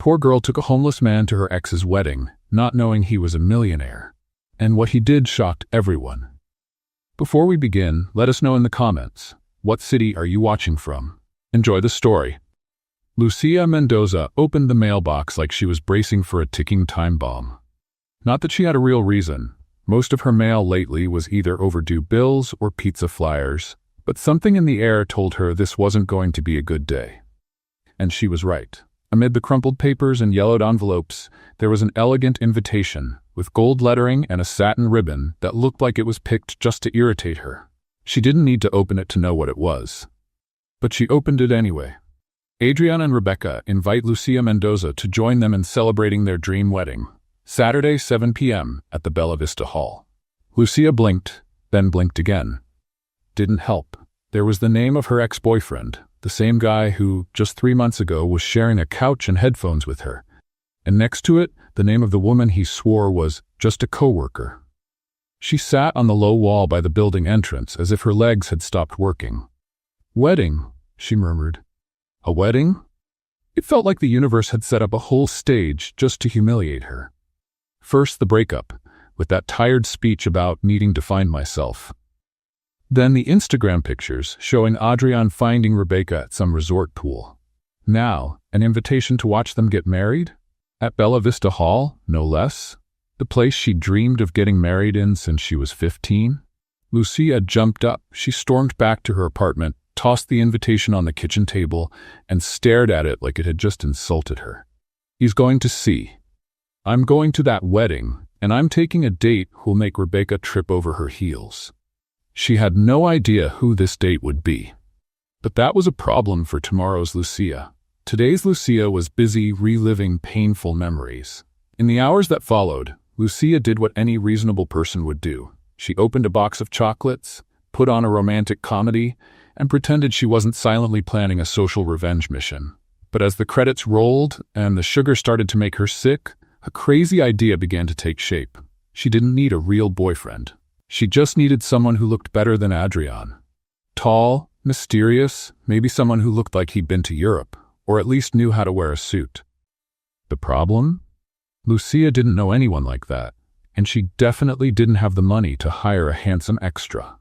Poor girl took a homeless man to her ex's wedding, not knowing he was a millionaire. And what he did shocked everyone. Before we begin, let us know in the comments, what city are you watching from? Enjoy the story. Lucia Mendoza opened the mailbox like she was bracing for a ticking time bomb. Not that she had a real reason. Most of her mail lately was either overdue bills or pizza flyers, but something in the air told her this wasn't going to be a good day. And she was right. Amid the crumpled papers and yellowed envelopes, there was an elegant invitation, with gold lettering and a satin ribbon that looked like it was picked just to irritate her. She didn't need to open it to know what it was. But she opened it anyway. Adriana and Rebecca invite Lucia Mendoza to join them in celebrating their dream wedding, Saturday 7 p.m. at the Bella Vista Hall. Lucia blinked, then blinked again. Didn't help. There was the name of her ex-boyfriend, the same guy who, just 3 months ago, was sharing a couch and headphones with her. And next to it, the name of the woman he swore was just a coworker. She sat on the low wall by the building entrance as if her legs had stopped working. "Wedding," she murmured. "A wedding?" It felt like the universe had set up a whole stage just to humiliate her. First the breakup, with that tired speech about needing to find myself. Then the Instagram pictures showing Adrian finding Rebecca at some resort pool. Now, an invitation to watch them get married? At Bella Vista Hall, no less? The place she dreamed of getting married in since she was 15? Lucia jumped up. She stormed back to her apartment, tossed the invitation on the kitchen table, and stared at it like it had just insulted her. He's going to see. I'm going to that wedding, and I'm taking a date who'll make Rebecca trip over her heels. She had no idea who this date would be. But that was a problem for tomorrow's Lucia. Today's Lucia was busy reliving painful memories. In the hours that followed, Lucia did what any reasonable person would do. She opened a box of chocolates, put on a romantic comedy, and pretended she wasn't silently planning a social revenge mission. But as the credits rolled and the sugar started to make her sick, a crazy idea began to take shape. She didn't need a real boyfriend. She just needed someone who looked better than Adrian. Tall, mysterious, maybe someone who looked like he'd been to Europe, or at least knew how to wear a suit. The problem? Lucia didn't know anyone like that, and she definitely didn't have the money to hire a handsome extra.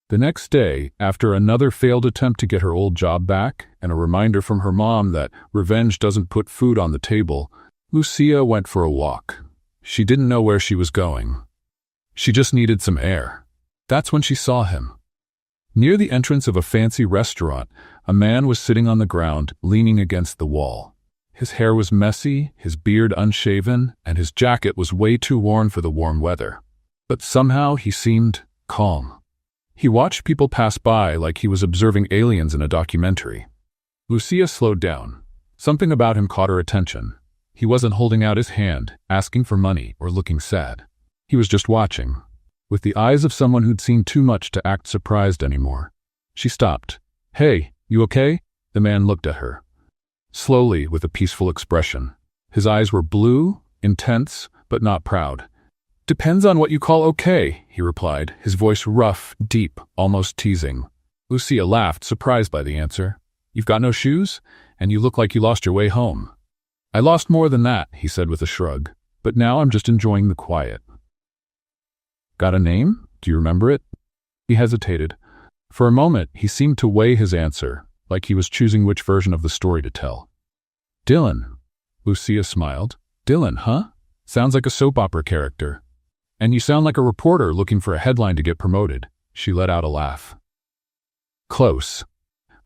The next day, after another failed attempt to get her old job back and a reminder from her mom that revenge doesn't put food on the table, Lucia went for a walk. She didn't know where she was going. She just needed some air. That's when she saw him. Near the entrance of a fancy restaurant, a man was sitting on the ground, leaning against the wall. His hair was messy, his beard unshaven, and his jacket was way too worn for the warm weather. But somehow he seemed calm. He watched people pass by like he was observing aliens in a documentary. Lucia slowed down. Something about him caught her attention. He wasn't holding out his hand, asking for money, or looking sad. He was just watching, with the eyes of someone who'd seen too much to act surprised anymore. She stopped. "Hey, you okay?" The man looked at her. Slowly, with a peaceful expression. His eyes were blue, intense, but not proud. "Depends on what you call okay," he replied, his voice rough, deep, almost teasing. Lucia laughed, surprised by the answer. "You've got no shoes? And you look like you lost your way home." "I lost more than that," he said with a shrug. "But now I'm just enjoying the quiet." "Got a name? Do you remember it?" He hesitated. For a moment, he seemed to weigh his answer, like he was choosing which version of the story to tell. "Dylan." Lucia smiled. "Dylan, huh? Sounds like a soap opera character. And you sound like a reporter looking for a headline to get promoted." She let out a laugh. "Close.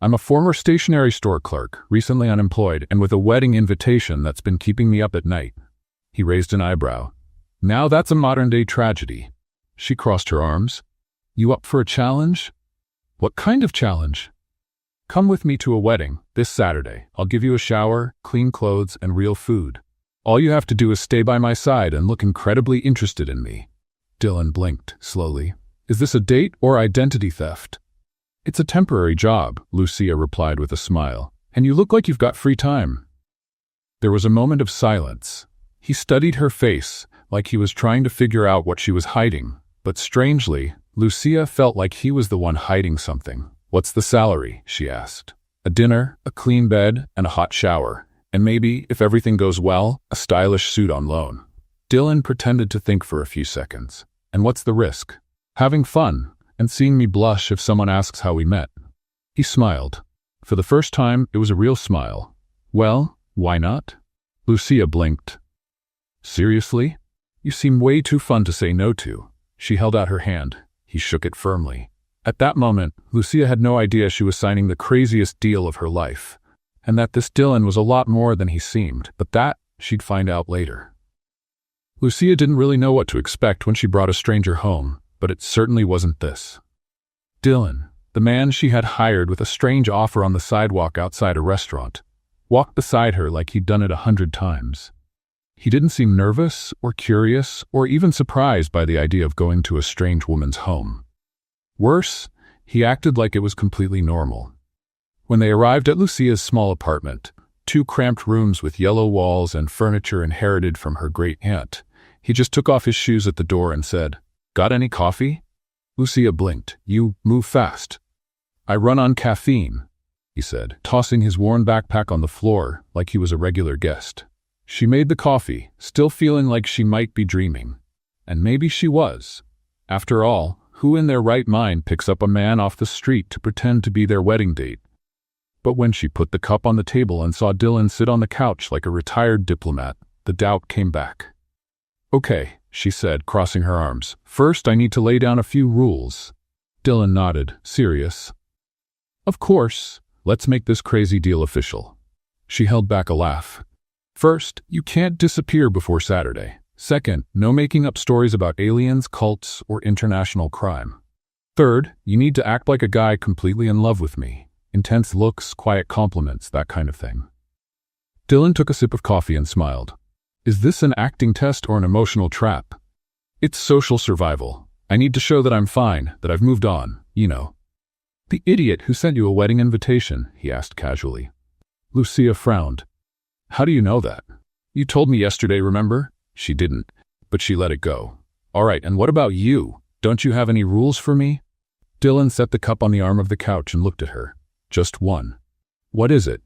I'm a former stationery store clerk, recently unemployed, and with a wedding invitation that's been keeping me up at night." He raised an eyebrow. "Now that's a modern-day tragedy." She crossed her arms. "You up for a challenge?" "What kind of challenge?" "Come with me to a wedding, this Saturday. I'll give you a shower, clean clothes, and real food. All you have to do is stay by my side and look incredibly interested in me." Dylan blinked, slowly. "Is this a date or identity theft?" "It's a temporary job," Lucia replied with a smile. "And you look like you've got free time." There was a moment of silence. He studied her face, like he was trying to figure out what she was hiding. But strangely, Lucia felt like he was the one hiding something. "What's the salary?" she asked. "A dinner, a clean bed, and a hot shower. And maybe, if everything goes well, a stylish suit on loan. Dylan pretended to think for a few seconds. And what's the risk? Having fun, and seeing me blush if someone asks how we met. He smiled. For the first time, it was a real smile. Well, why not? Lucia blinked. Seriously? You seem way too fun to say no to. She held out her hand. He shook it firmly. At that moment, Lucia had no idea she was signing the craziest deal of her life, and that this Dylan was a lot more than he seemed, but that she'd find out later. Lucia didn't really know what to expect when she brought a stranger home, but it certainly wasn't this. Dylan, the man she had hired with a strange offer on the sidewalk outside a restaurant, walked beside her like he'd done it 100 times. He didn't seem nervous or curious or even surprised by the idea of going to a strange woman's home. Worse, he acted like it was completely normal. When they arrived at Lucia's small apartment, 2 cramped rooms with yellow walls and furniture inherited from her great-aunt, he just took off his shoes at the door and said, "Got any coffee?" Lucia blinked. "You move fast." "I run on caffeine," he said, tossing his worn backpack on the floor like he was a regular guest. She made the coffee, still feeling like she might be dreaming. And maybe she was. After all, who in their right mind picks up a man off the street to pretend to be their wedding date? But when she put the cup on the table and saw Dylan sit on the couch like a retired diplomat, the doubt came back. "Okay," she said, crossing her arms. "First, I need to lay down a few rules." Dylan nodded, serious. "Of course. Let's make this crazy deal official." She held back a laugh. "First, you can't disappear before Saturday. Second, no making up stories about aliens, cults, or international crime. Third, you need to act like a guy completely in love with me. Intense looks, quiet compliments, that kind of thing." Dylan took a sip of coffee and smiled. "Is this an acting test or an emotional trap?" "It's social survival. I need to show that I'm fine, that I've moved on, you know." "The idiot who sent you a wedding invitation?" he asked casually. Lucia frowned. "How do you know that?" "You told me yesterday, remember?" She didn't, but she let it go. "All right, and what about you? Don't you have any rules for me?" Dylan set the cup on the arm of the couch and looked at her. "Just one." "What is it?"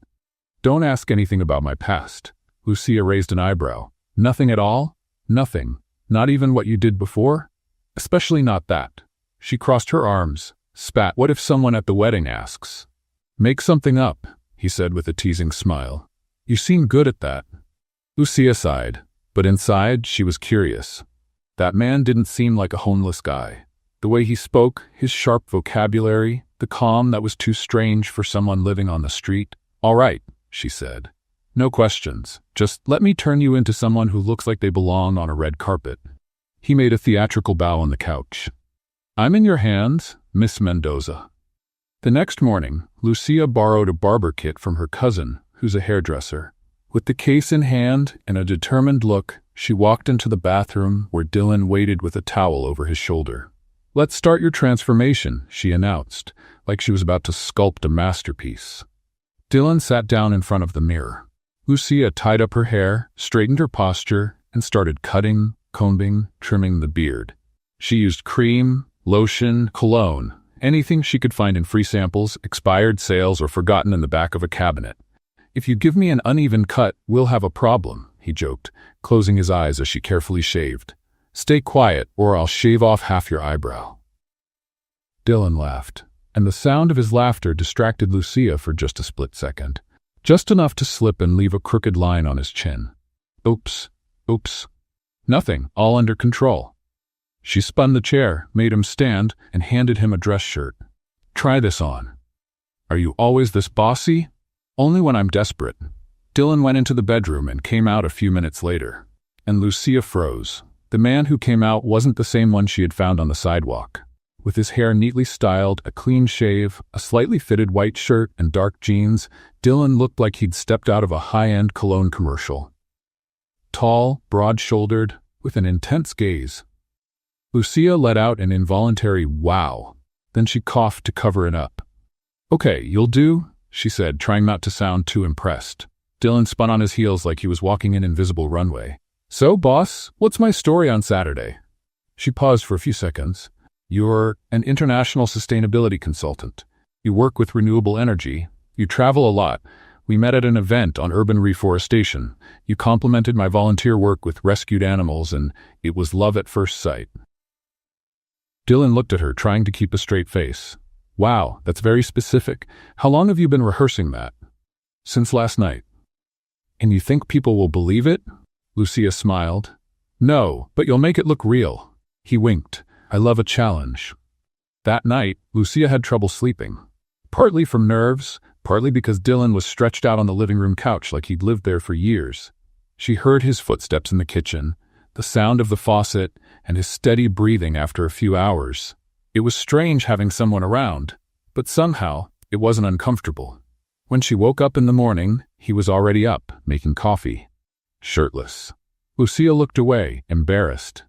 "Don't ask anything about my past." Lucia raised an eyebrow. "Nothing at all? Nothing? Not even what you did before?" "Especially not that." She crossed her arms, spat. "What if someone at the wedding asks?" "Make something up," he said with a teasing smile. "You seem good at that." Lucia sighed, but inside she was curious. That man didn't seem like a homeless guy. The way he spoke, his sharp vocabulary, the calm that was too strange for someone living on the street. "All right," she said. "No questions. Just let me turn you into someone who looks like they belong on a red carpet." He made a theatrical bow on the couch. "I'm in your hands, Miss Mendoza." The next morning, Lucia borrowed a barber kit from her cousin, who's a hairdresser. With the case in hand and a determined look, she walked into the bathroom where Dylan waited with a towel over his shoulder. "Let's start your transformation," she announced, like she was about to sculpt a masterpiece. Dylan sat down in front of the mirror. Lucia tied up her hair, straightened her posture, and started cutting, combing, trimming the beard. She used cream, lotion, cologne, anything she could find in free samples, expired sales, or forgotten in the back of a cabinet. "If you give me an uneven cut, we'll have a problem," he joked, closing his eyes as she carefully shaved. "Stay quiet, or I'll shave off half your eyebrow." Dylan laughed, and the sound of his laughter distracted Lucia for just a split second. Just enough to slip and leave a crooked line on his chin. Oops. Nothing, all under control." She spun the chair, made him stand, and handed him a dress shirt. "Try this on." "Are you always this bossy?" "Only when I'm desperate." Dylan went into the bedroom and came out a few minutes later. And Lucia froze. The man who came out wasn't the same one she had found on the sidewalk. With his hair neatly styled, a clean shave, a slightly fitted white shirt, and dark jeans, Dylan looked like he'd stepped out of a high-end cologne commercial. Tall, broad-shouldered, with an intense gaze. Lucia let out an involuntary wow. Then she coughed to cover it up. "Okay, you'll do," she said, trying not to sound too impressed. Dylan spun on his heels like he was walking an invisible runway. "So, boss, what's my story on Saturday?" She paused for a few seconds. "You're an international sustainability consultant. You work with renewable energy. You travel a lot. We met at an event on urban reforestation. You complimented my volunteer work with rescued animals, and it was love at first sight." Dylan looked at her, trying to keep a straight face. "Wow, that's very specific. How long have you been rehearsing that?" "Since last night." "And you think people will believe it?" Lucia smiled. "No, but you'll make it look real." He winked. "I love a challenge." That night, Lucia had trouble sleeping. Partly from nerves, partly because Dylan was stretched out on the living room couch like he'd lived there for years. She heard his footsteps in the kitchen, the sound of the faucet, and his steady breathing after a few hours. It was strange having someone around, but somehow it wasn't uncomfortable. When she woke up in the morning, he was already up, making coffee. Shirtless. Lucia looked away, embarrassed.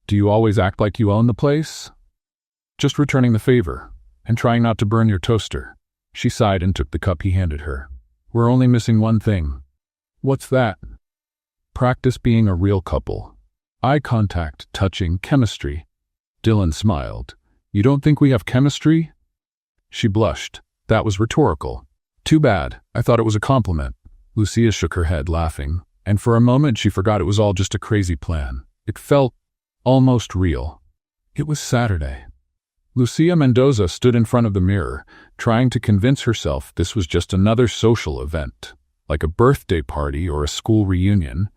"Do you always act like you own the place?" "Just returning the favor, and trying not to burn your toaster." She sighed and took the cup he handed her. "We're only missing one thing." "What's that?" "Practice being a real couple. Eye contact, touching, chemistry." Dylan smiled. "You don't think we have chemistry?" She blushed. That was rhetorical. "Too bad. I thought it was a compliment." Lucia shook her head, laughing, and for a moment she forgot it was all just a crazy plan. It felt almost real. It was Saturday. Lucia Mendoza stood in front of the mirror, trying to convince herself this was just another social event, like a birthday party or a school reunion,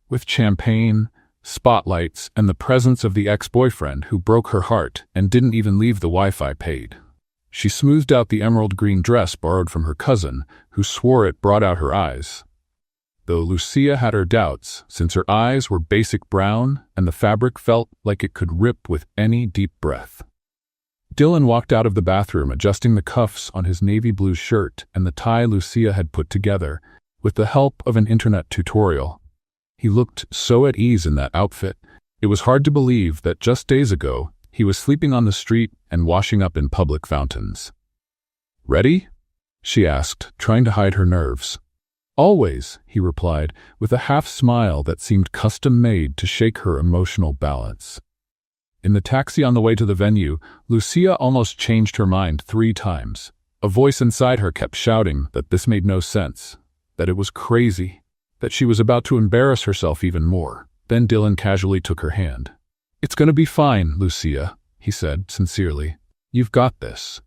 with champagne, spotlights, and the presence of the ex-boyfriend who broke her heart and didn't even leave the Wi-Fi paid. She smoothed out the emerald green dress borrowed from her cousin, who swore it brought out her eyes. Though Lucia had her doubts, since her eyes were basic brown and the fabric felt like it could rip with any deep breath. Dylan walked out of the bathroom, adjusting the cuffs on his navy blue shirt and the tie Lucia had put together, with the help of an internet tutorial. He looked so at ease in that outfit. It was hard to believe that just days ago, he was sleeping on the street and washing up in public fountains. "Ready?" she asked, trying to hide her nerves. "Always," he replied, with a half-smile that seemed custom-made to shake her emotional balance. In the taxi on the way to the venue, Lucia almost changed her mind 3 times. A voice inside her kept shouting that this made no sense, that it was crazy, that she was about to embarrass herself even more. Then Dylan casually took her hand. "It's gonna be fine, Lucia," he said, sincerely. "You've got this."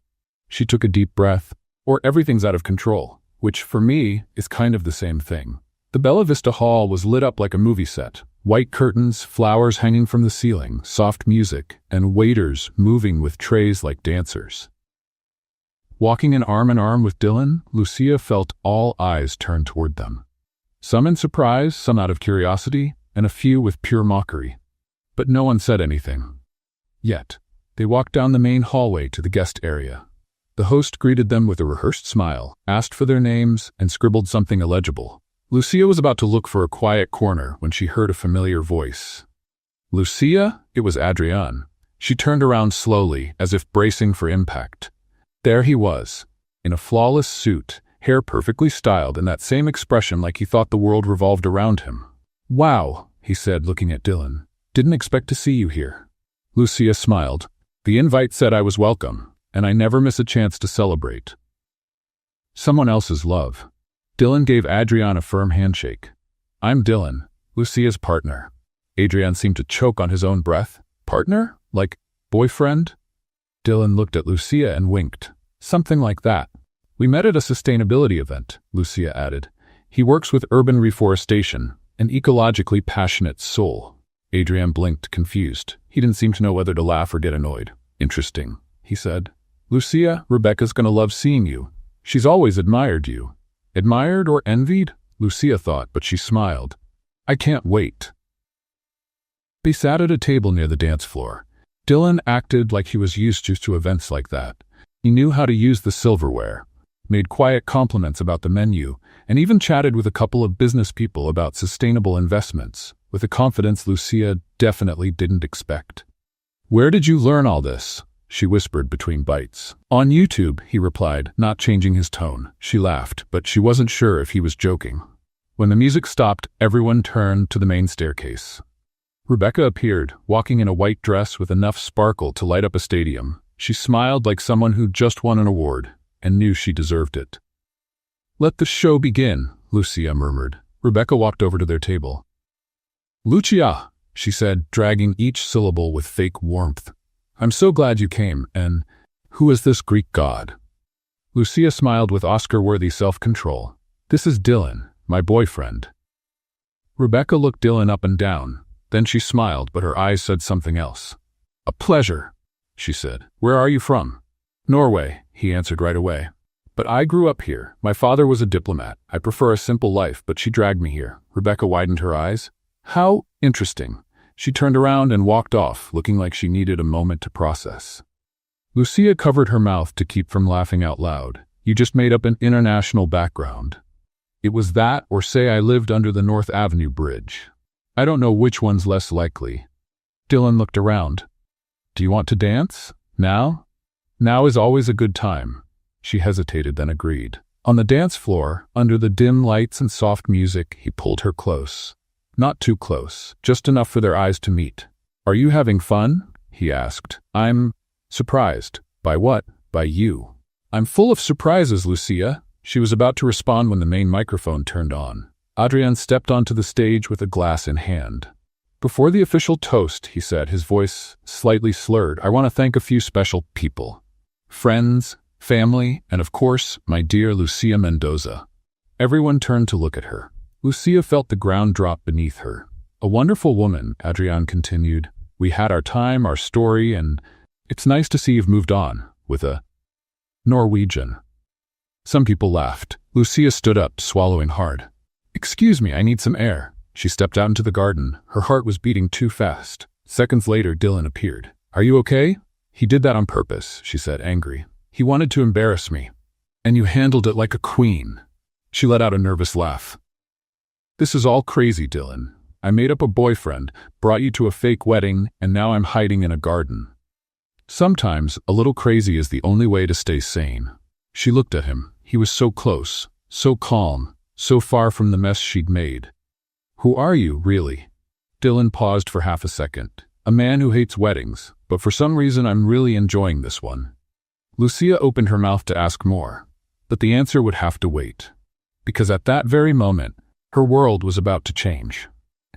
She took a deep breath. "Or everything's out of control," which, for me, is kind of the same thing. The Bella Vista Hall was lit up like a movie set. White curtains, flowers hanging from the ceiling, soft music, and waiters moving with trays like dancers. Walking in arm with Dylan, Lucia felt all eyes turn toward them. Some in surprise, some out of curiosity, and a few with pure mockery. But no one said anything. Yet, they walked down the main hallway to the guest area. The host greeted them with a rehearsed smile, asked for their names, and scribbled something illegible. Lucia was about to look for a quiet corner when she heard a familiar voice. "Lucia?" It was Adrian. She turned around slowly, as if bracing for impact. There he was, in a flawless suit, hair perfectly styled, and that same expression like he thought the world revolved around him. "Wow," he said, looking at Dylan. "Didn't expect to see you here." Lucia smiled. "The invite said I was welcome, and I never miss a chance to celebrate someone else's love." Dylan gave Adrian a firm handshake. "I'm Dylan, Lucia's partner." Adrian seemed to choke on his own breath. "Partner? Like boyfriend?" Dylan looked at Lucia and winked. "Something like that." "We met at a sustainability event," Lucia added. "He works with urban reforestation, an ecologically passionate soul." Adrian blinked, confused. He didn't seem to know whether to laugh or get annoyed. "Interesting," he said. "Lucia, Rebecca's gonna love seeing you. She's always admired you." Admired or envied? Lucia thought, but she smiled. "I can't wait." They sat at a table near the dance floor. Dylan acted like he was used to events like that. He knew how to use the silverware, made quiet compliments about the menu, and even chatted with a couple of business people about sustainable investments, with a confidence Lucia definitely didn't expect. "Where did you learn all this?" she whispered between bites. "On YouTube," he replied, not changing his tone. She laughed, but she wasn't sure if he was joking. When the music stopped, everyone turned to the main staircase. Rebecca appeared, walking in a white dress with enough sparkle to light up a stadium. She smiled like someone who just won an award, and knew she deserved it. Let the show begin, Lucia murmured. Rebecca walked over to their table. Lucia, she said, dragging each syllable with fake warmth. I'm so glad you came, and who is this Greek god? Lucia smiled with Oscar-worthy self-control. This is Dylan, my boyfriend. Rebecca looked Dylan up and down. Then she smiled, but her eyes said something else. A pleasure, she said. Where are you from? Norway, he answered right away. But I grew up here. My father was a diplomat. I prefer a simple life, but she dragged me here. Rebecca widened her eyes. How interesting. She turned around and walked off, looking like she needed a moment to process. Lucia covered her mouth to keep from laughing out loud. You just made up an international background. It was that, or say I lived under the North Avenue Bridge. I don't know which one's less likely. Dylan looked around. Do you want to dance? Now? Now is always a good time. She hesitated, then agreed. On the dance floor, under the dim lights and soft music, he pulled her close. Not too close, just enough for their eyes to meet. Are you having fun? He asked. I'm surprised. By what? By you. I'm full of surprises, Lucia. She was about to respond when the main microphone turned on. Adrian stepped onto the stage with a glass in hand. Before the official toast, he said, his voice slightly slurred, I want to thank a few special people. Friends, family, and of course, my dear Lucia Mendoza. Everyone turned to look at her. Lucia felt the ground drop beneath her. A wonderful woman, Adrian continued. We had our time, our story, and it's nice to see you've moved on, with a Norwegian. Some people laughed. Lucia stood up, swallowing hard. Excuse me, I need some air. She stepped out into the garden. Her heart was beating too fast. Seconds later, Dylan appeared. Are you okay? He did that on purpose, she said, angry. He wanted to embarrass me. And you handled it like a queen. She let out a nervous laugh. This is all crazy, Dylan. I made up a boyfriend, brought you to a fake wedding, and now I'm hiding in a garden. Sometimes, a little crazy is the only way to stay sane. She looked at him. He was so close, so calm, so far from the mess she'd made. Who are you, really? Dylan paused for half a second. A man who hates weddings, but for some reason I'm really enjoying this one. Lucia opened her mouth to ask more, but the answer would have to wait. Because at that very moment, her world was about to change.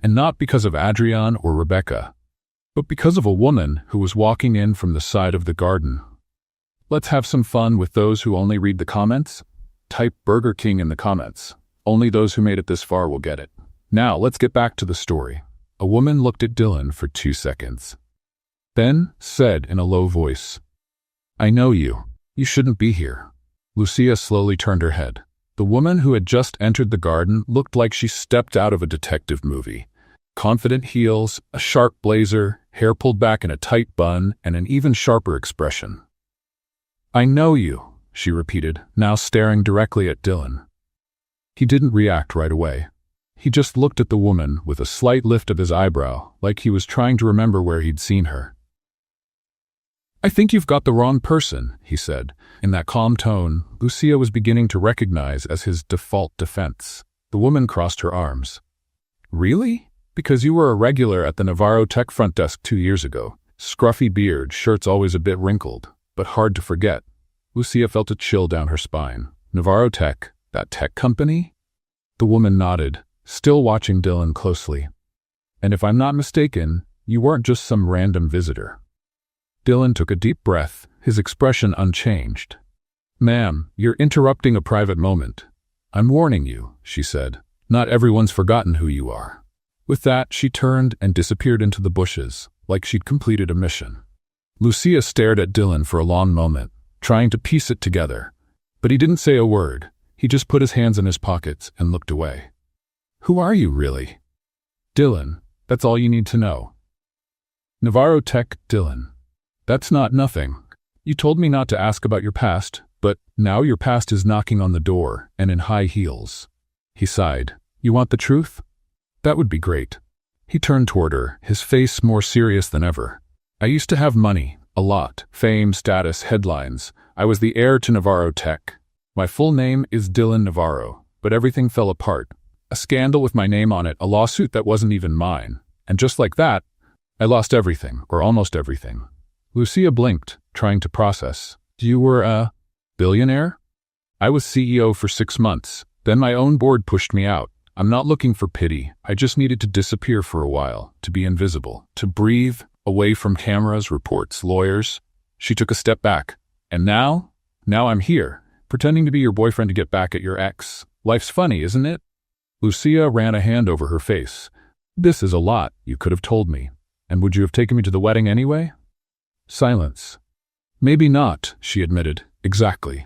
And not because of Adrian or Rebecca, but because of a woman who was walking in from the side of the garden. Let's have some fun with those who only read the comments. Type Burger King in the comments. Only those who made it this far will get it. Now, let's get back to the story. A woman looked at Dylan for 2 seconds. Then said in a low voice, I know you. You shouldn't be here. Lucia slowly turned her head. The woman who had just entered the garden looked like she stepped out of a detective movie. Confident heels, a sharp blazer, hair pulled back in a tight bun, and an even sharper expression. I know you, she repeated, now staring directly at Dylan. He didn't react right away. He just looked at the woman with a slight lift of his eyebrow, like he was trying to remember where he'd seen her. I think you've got the wrong person, he said. In that calm tone, Lucia was beginning to recognize as his default defense. The woman crossed her arms. Really? Because you were a regular at the Navarro Tech front desk 2 years ago. Scruffy beard, shirts always a bit wrinkled, but hard to forget. Lucia felt a chill down her spine. Navarro Tech, that tech company? The woman nodded, still watching Dylan closely. And if I'm not mistaken, you weren't just some random visitor. Dylan took a deep breath, his expression unchanged. Ma'am, you're interrupting a private moment. I'm warning you, she said. Not everyone's forgotten who you are. With that, she turned and disappeared into the bushes, like she'd completed a mission. Lucia stared at Dylan for a long moment, trying to piece it together. But he didn't say a word. He just put his hands in his pockets and looked away. Who are you, really? Dylan, that's all you need to know. Navarro Tech, Dylan. That's not nothing. You told me not to ask about your past, but now your past is knocking on the door and in high heels. He sighed. You want the truth? That would be great. He turned toward her, his face more serious than ever. I used to have money, a lot, fame, status, headlines. I was the heir to Navarro Tech. My full name is Dylan Navarro, but everything fell apart. A scandal with my name on it, a lawsuit that wasn't even mine. And just like that, I lost everything, or almost everything. Lucia blinked, trying to process. You were a billionaire? I was CEO for 6 months. Then my own board pushed me out. I'm not looking for pity. I just needed to disappear for a while, to be invisible, to breathe, away from cameras, reports, lawyers. She took a step back. And now I'm here, pretending to be your boyfriend to get back at your ex. Life's funny, isn't it? Lucia ran a hand over her face. This is a lot, you could have told me. And would you have taken me to the wedding anyway? Silence. Maybe not, she admitted. Exactly.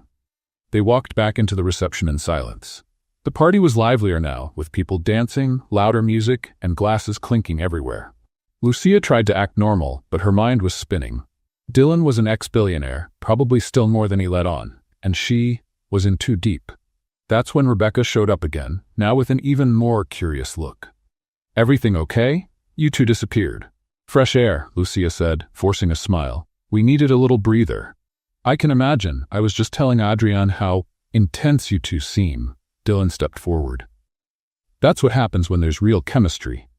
They walked back into the reception in silence. The party was livelier now, with people dancing, louder music, and glasses clinking everywhere. Lucia tried to act normal, but her mind was spinning. Dylan was an ex-billionaire, probably still more than he let on, and she was in too deep. That's when Rebecca showed up again, now with an even more curious look. Everything okay? You two disappeared. Fresh air, Lucia said, forcing a smile. We needed a little breather. I can imagine. I was just telling Adrian how intense you two seem. Dylan stepped forward. That's what happens when there's real chemistry.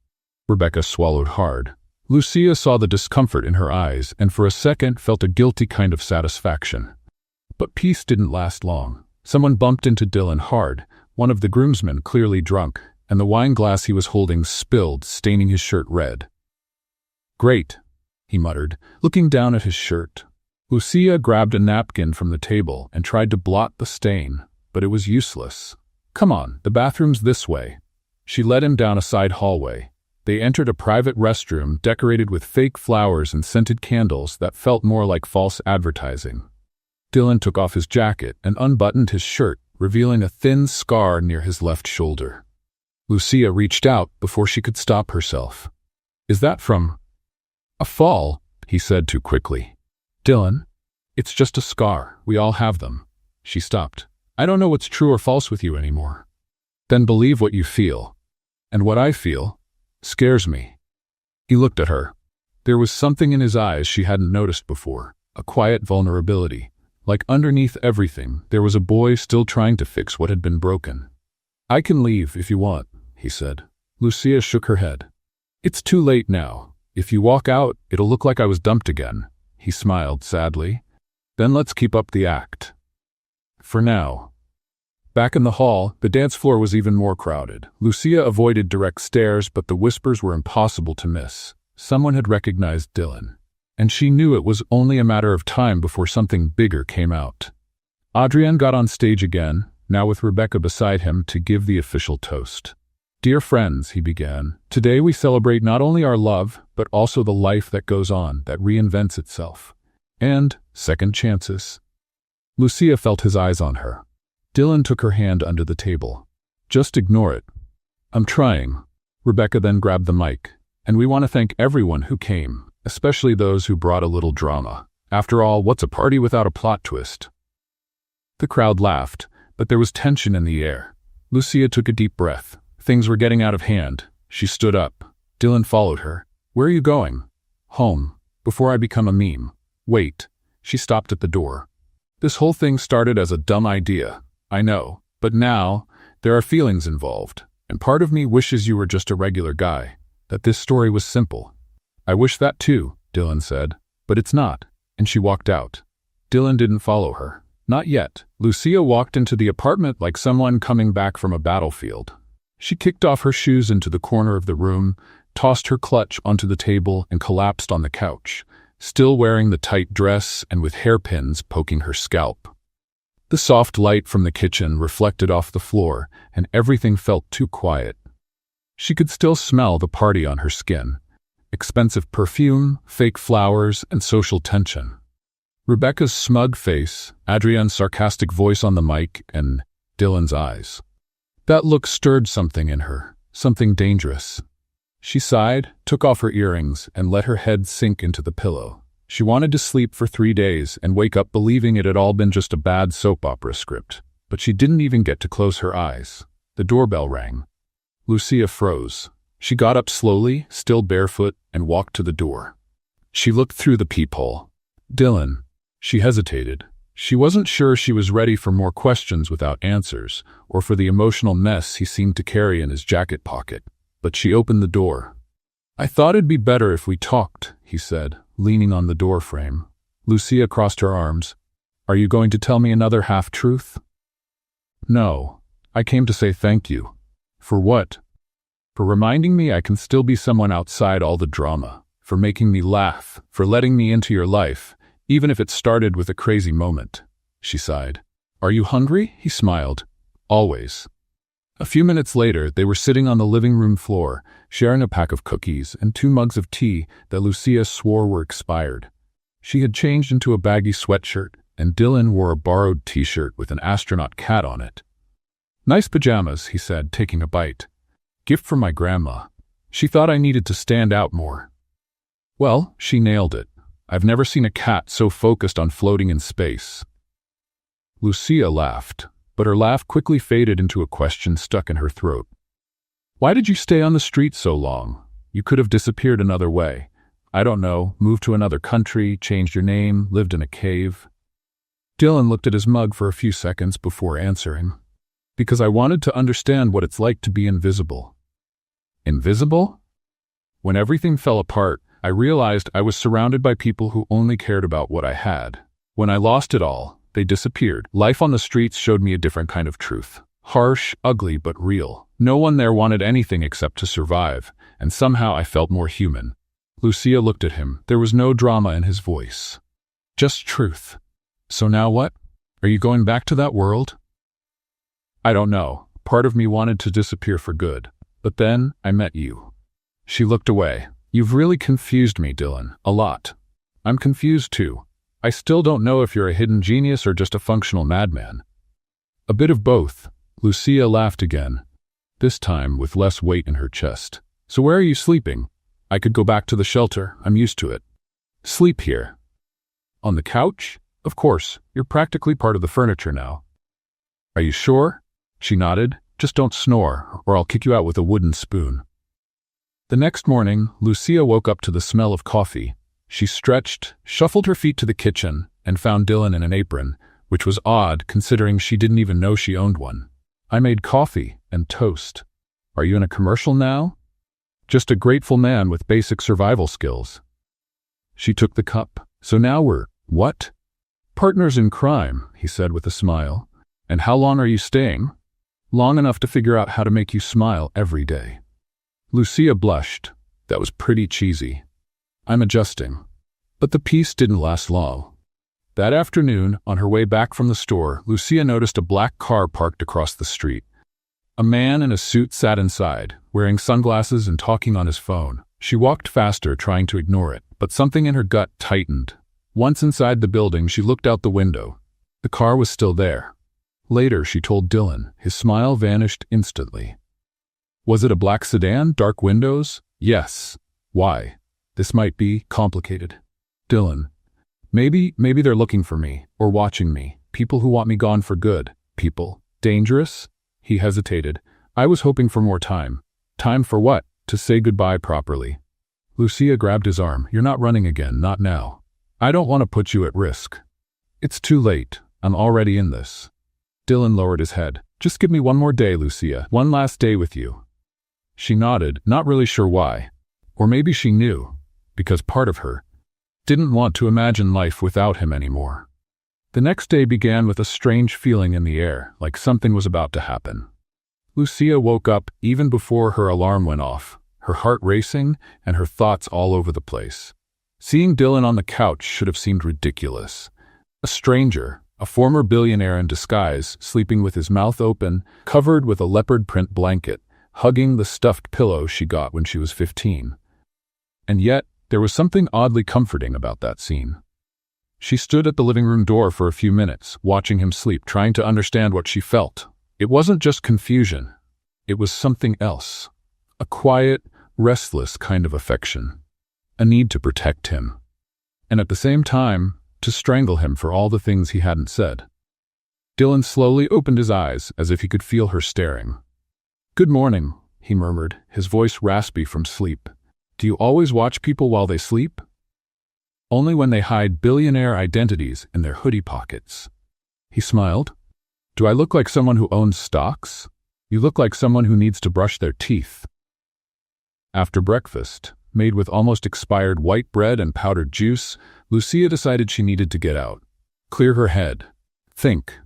Rebecca swallowed hard. Lucia saw the discomfort in her eyes and for a second felt a guilty kind of satisfaction. But peace didn't last long. Someone bumped into Dylan hard, one of the groomsmen clearly drunk, and the wine glass he was holding spilled, staining his shirt red. Great, he muttered, looking down at his shirt. Lucia grabbed a napkin from the table and tried to blot the stain, but it was useless. Come on, the bathroom's this way. She led him down a side hallway. They entered a private restroom decorated with fake flowers and scented candles that felt more like false advertising. Dylan took off his jacket and unbuttoned his shirt, revealing a thin scar near his left shoulder. Lucia reached out before she could stop herself. Is that from a fall? He said too quickly. Dylan, it's just a scar. We all have them. She stopped. I don't know what's true or false with you anymore. Then believe what you feel. And what I feel scares me. He looked at her. There was something in his eyes she hadn't noticed before, a quiet vulnerability. Like underneath everything, there was a boy still trying to fix what had been broken. I can leave if you want, he said. Lucia shook her head. It's too late now. If you walk out, it'll look like I was dumped again. He smiled sadly. Then let's keep up the act. For now. Back in the hall, the dance floor was even more crowded. Lucia avoided direct stares, but the whispers were impossible to miss. Someone had recognized Dylan, and she knew it was only a matter of time before something bigger came out. Adrian got on stage again, now with Rebecca beside him, to give the official toast. Dear friends, he began, today we celebrate not only our love, but also the life that goes on, that reinvents itself. And second chances. Lucia felt his eyes on her. Dylan took her hand under the table. Just ignore it. I'm trying. Rebecca then grabbed the mic. And we want to thank everyone who came, especially those who brought a little drama. After all, what's a party without a plot twist? The crowd laughed, but there was tension in the air. Lucia took a deep breath. Things were getting out of hand. She stood up. Dylan followed her. Where are you going? Home. Before I become a meme. Wait. She stopped at the door. This whole thing started as a dumb idea. I know. But now, there are feelings involved. And part of me wishes you were just a regular guy. That this story was simple. I wish that too, Dylan said. But it's not. And she walked out. Dylan didn't follow her. Not yet. Lucia walked into the apartment like someone coming back from a battlefield. She kicked off her shoes into the corner of the room, tossed her clutch onto the table, and collapsed on the couch, still wearing the tight dress and with hairpins poking her scalp. The soft light from the kitchen reflected off the floor, and everything felt too quiet. She could still smell the party on her skin. Expensive perfume, fake flowers, and social tension. Rebecca's smug face, Adrian's sarcastic voice on the mic, and Dylan's eyes. That look stirred something in her, something dangerous. She sighed, took off her earrings, and let her head sink into the pillow. She wanted to sleep for 3 days and wake up believing it had all been just a bad soap opera script. But she didn't even get to close her eyes. The doorbell rang. Lucia froze. She got up slowly, still barefoot, and walked to the door. She looked through the peephole. Dylan. She hesitated. She wasn't sure she was ready for more questions without answers, or for the emotional mess he seemed to carry in his jacket pocket. But she opened the door. I thought it'd be better if we talked, he said, leaning on the door frame. Lucia crossed her arms. Are you going to tell me another half-truth? No, I came to say thank you. For what? For reminding me I can still be someone outside all the drama, for making me laugh, for letting me into your life, even if it started with a crazy moment. She sighed. Are you hungry? He smiled. Always. A few minutes later, they were sitting on the living room floor, sharing a pack of cookies and 2 mugs of tea that Lucia swore were expired. She had changed into a baggy sweatshirt, and Dylan wore a borrowed t-shirt with an astronaut cat on it. Nice pajamas, he said, taking a bite. Gift from my grandma. She thought I needed to stand out more. Well, she nailed it. I've never seen a cat so focused on floating in space. Lucia laughed, but her laugh quickly faded into a question stuck in her throat. Why did you stay on the street so long? You could have disappeared another way. I don't know, moved to another country, changed your name, lived in a cave. Dylan looked at his mug for a few seconds before answering. Because I wanted to understand what it's like to be invisible. Invisible? When everything fell apart, I realized I was surrounded by people who only cared about what I had. When I lost it all, they disappeared. Life on the streets showed me a different kind of truth. Harsh, ugly, but real. No one there wanted anything except to survive, and somehow I felt more human. Lucia looked at him. There was no drama in his voice. Just truth. So now what? Are you going back to that world? I don't know. Part of me wanted to disappear for good. But then, I met you. She looked away. You've really confused me, Dylan. A lot. I'm confused too. I still don't know if you're a hidden genius or just a functional madman. A bit of both. Lucia laughed again, this time with less weight in her chest. So where are you sleeping? I could go back to the shelter. I'm used to it. Sleep here. On the couch? Of course. You're practically part of the furniture now. Are you sure? She nodded. Just don't snore, or I'll kick you out with a wooden spoon. The next morning, Lucia woke up to the smell of coffee. She stretched, shuffled her feet to the kitchen, and found Dylan in an apron, which was odd considering she didn't even know she owned one. I made coffee and toast. Are you in a commercial now? Just a grateful man with basic survival skills. She took the cup. So now we're, what? Partners in crime, he said with a smile. And how long are you staying? Long enough to figure out how to make you smile every day. Lucia blushed. That was pretty cheesy. I'm adjusting. But the peace didn't last long. That afternoon, on her way back from the store, Lucia noticed a black car parked across the street. A man in a suit sat inside, wearing sunglasses and talking on his phone. She walked faster, trying to ignore it, but something in her gut tightened. Once inside the building, she looked out the window. The car was still there. Later, she told Dylan. His smile vanished instantly. Was it a black sedan, dark windows? Yes. Why? This might be complicated. Dylan. Maybe they're looking for me, or watching me. People who want me gone for good. People. Dangerous? He hesitated. I was hoping for more time. Time for what? To say goodbye properly. Lucia grabbed his arm. You're not running again, not now. I don't want to put you at risk. It's too late. I'm already in this. Dylan lowered his head. Just give me one more day, Lucia. One last day with you. She nodded, not really sure why. Or maybe she knew, because part of her didn't want to imagine life without him anymore. The next day began with a strange feeling in the air, like something was about to happen. Lucia woke up even before her alarm went off, her heart racing and her thoughts all over the place. Seeing Dylan on the couch should have seemed ridiculous. A stranger, a former billionaire in disguise, sleeping with his mouth open, covered with a leopard print blanket, hugging the stuffed pillow she got when she was 15. And yet, there was something oddly comforting about that scene. She stood at the living room door for a few minutes, watching him sleep, trying to understand what she felt. It wasn't just confusion. It was something else. A quiet, restless kind of affection. A need to protect him. And at the same time, to strangle him for all the things he hadn't said. Dylan slowly opened his eyes as if he could feel her staring. Good morning, he murmured, his voice raspy from sleep. Do you always watch people while they sleep? Only when they hide billionaire identities in their hoodie pockets. He smiled. Do I look like someone who owns stocks? You look like someone who needs to brush their teeth. After breakfast, made with almost expired white bread and powdered juice, Lucia decided she needed to get out. Clear her head. Think.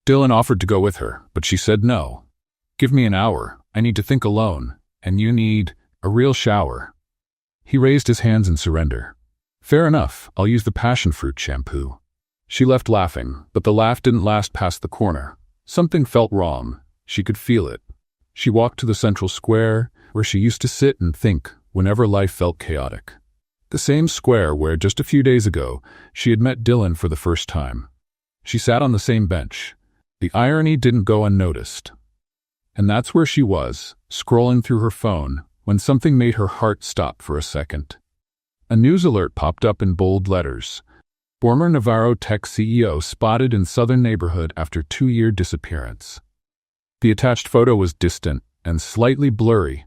Dylan offered to go with her, but she said no. Give me an hour. I need to think alone, and you need a real shower. He raised his hands in surrender. Fair enough, I'll use the passion fruit shampoo. She left laughing, but the laugh didn't last past the corner. Something felt wrong. She could feel it. She walked to the central square, where she used to sit and think whenever life felt chaotic. The same square where, just a few days ago, she had met Dylan for the first time. She sat on the same bench. The irony didn't go unnoticed. And that's where she was, scrolling through her phone, when something made her heart stop for a second. A news alert popped up in bold letters. Former Navarro Tech CEO spotted in southern neighborhood after 2-year disappearance. The attached photo was distant and slightly blurry,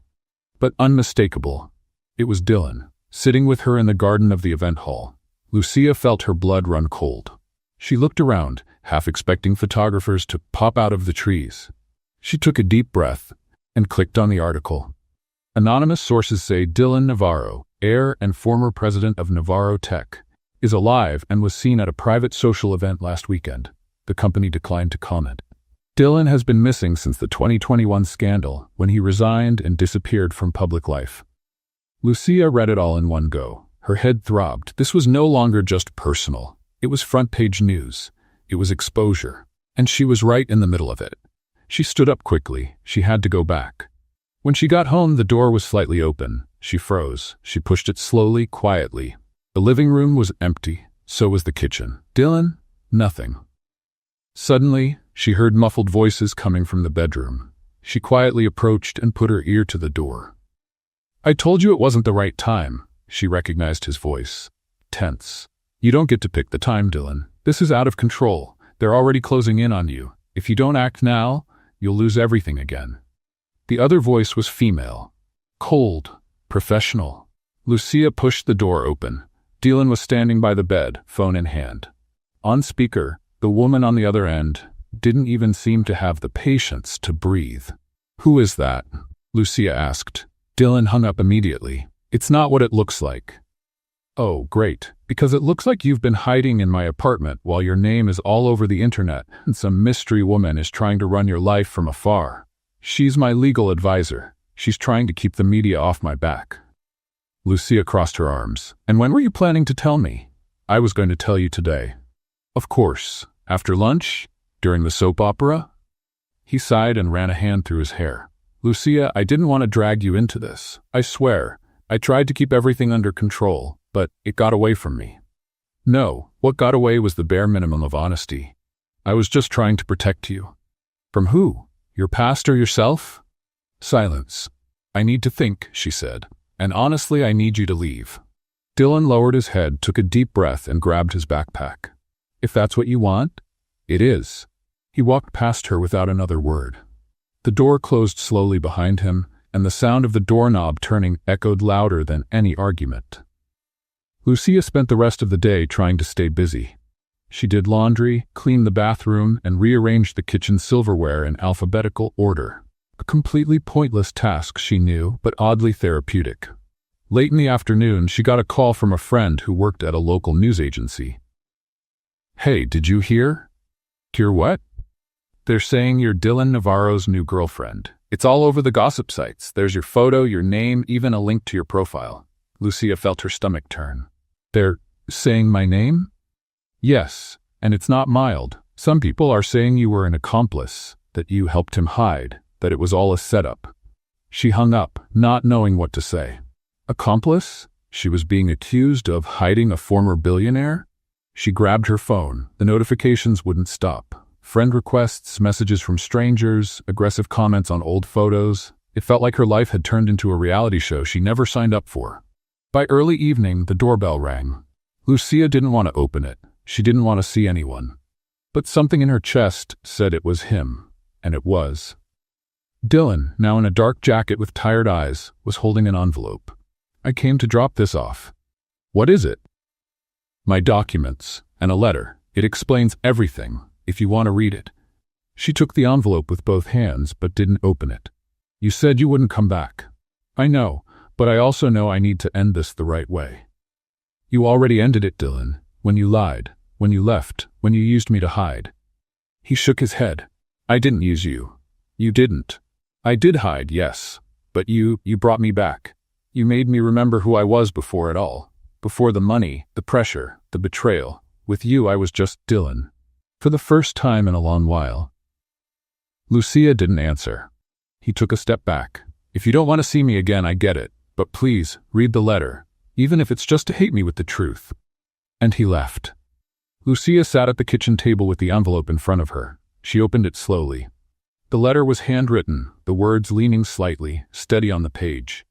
but unmistakable. It was Dylan, sitting with her in the garden of the event hall. Lucia felt her blood run cold. She looked around, half expecting photographers to pop out of the trees. She took a deep breath and clicked on the article. Anonymous sources say Dylan Navarro, heir and former president of Navarro Tech, is alive and was seen at a private social event last weekend. The company declined to comment. Dylan has been missing since the 2021 scandal, when he resigned and disappeared from public life. Lucia read it all in one go. Her head throbbed. This was no longer just personal. It was front-page news. It was exposure. And she was right in the middle of it. She stood up quickly. She had to go back. When she got home, the door was slightly open. She froze. She pushed it slowly, quietly. The living room was empty. So was the kitchen. Dylan? Nothing. Suddenly, she heard muffled voices coming from the bedroom. She quietly approached and put her ear to the door. I told you it wasn't the right time. She recognized his voice. Tense. You don't get to pick the time, Dylan. This is out of control. They're already closing in on you. If you don't act now, you'll lose everything again. The other voice was female. Cold. Professional. Lucia pushed the door open. Dylan was standing by the bed, phone in hand. On speaker, the woman on the other end didn't even seem to have the patience to breathe. Who is that? Lucia asked. Dylan hung up immediately. It's not what it looks like. Oh, great. Because it looks like you've been hiding in my apartment while your name is all over the internet and some mystery woman is trying to run your life from afar. She's my legal advisor. She's trying to keep the media off my back. Lucia crossed her arms. And when were you planning to tell me? I was going to tell you today. Of course. After lunch? During the soap opera? He sighed and ran a hand through his hair. Lucia, I didn't want to drag you into this. I swear. I tried to keep everything under control, but it got away from me. No, what got away was the bare minimum of honesty. I was just trying to protect you. From who? Your past or yourself? Silence. I need to think, she said. And honestly, I need you to leave. Dylan lowered his head, took a deep breath, and grabbed his backpack. If that's what you want, it is. He walked past her without another word. The door closed slowly behind him, and the sound of the doorknob turning echoed louder than any argument. Lucia spent the rest of the day trying to stay busy. She did laundry, cleaned the bathroom, and rearranged the kitchen silverware in alphabetical order. A completely pointless task, she knew, but oddly therapeutic. Late in the afternoon, she got a call from a friend who worked at a local news agency. Hey, did you hear? Hear what? They're saying you're Dylan Navarro's new girlfriend. It's all over the gossip sites. There's your photo, your name, even a link to your profile. Lucia felt her stomach turn. They're saying my name? Yes, and it's not mild. Some people are saying you were an accomplice, that you helped him hide, that it was all a setup. She hung up, not knowing what to say. Accomplice? She was being accused of hiding a former billionaire? She grabbed her phone. The notifications wouldn't stop. Friend requests, messages from strangers, aggressive comments on old photos. It felt like her life had turned into a reality show she never signed up for. By early evening, the doorbell rang. Lucia didn't want to open it. She didn't want to see anyone. But something in her chest said it was him, and it was. Dylan, now in a dark jacket with tired eyes, was holding an envelope. I came to drop this off. What is it? My documents, and a letter. It explains everything, if you want to read it. She took the envelope with both hands, but didn't open it. You said you wouldn't come back. I know, but I also know I need to end this the right way. You already ended it, Dylan, when you lied, when you left, when you used me to hide. He shook his head. I didn't use you. You didn't. I did hide, yes. But you brought me back. You made me remember who I was before it all. Before the money, the pressure, the betrayal. With you I was just Dylan. For the first time in a long while. Lucia didn't answer. He took a step back. If you don't want to see me again, I get it. But please, read the letter. Even if it's just to hate me with the truth. And he left. Lucia sat at the kitchen table with the envelope in front of her. She opened it slowly. The letter was handwritten, the words leaning slightly, steady on the page.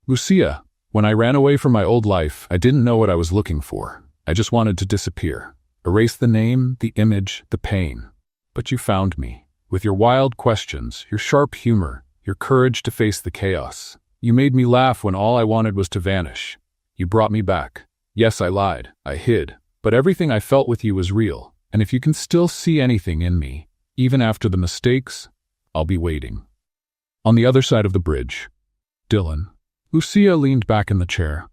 Lucia, when I ran away from my old life, I didn't know what I was looking for. I just wanted to disappear. Erase the name, the image, the pain. But you found me. With your wild questions, your sharp humor, your courage to face the chaos. You made me laugh when all I wanted was to vanish. You brought me back. Yes, I lied. I hid. But everything I felt with you was real. And if you can still see anything in me, even after the mistakes, I'll be waiting. On the other side of the bridge, Dylan. Lucia leaned back in the chair.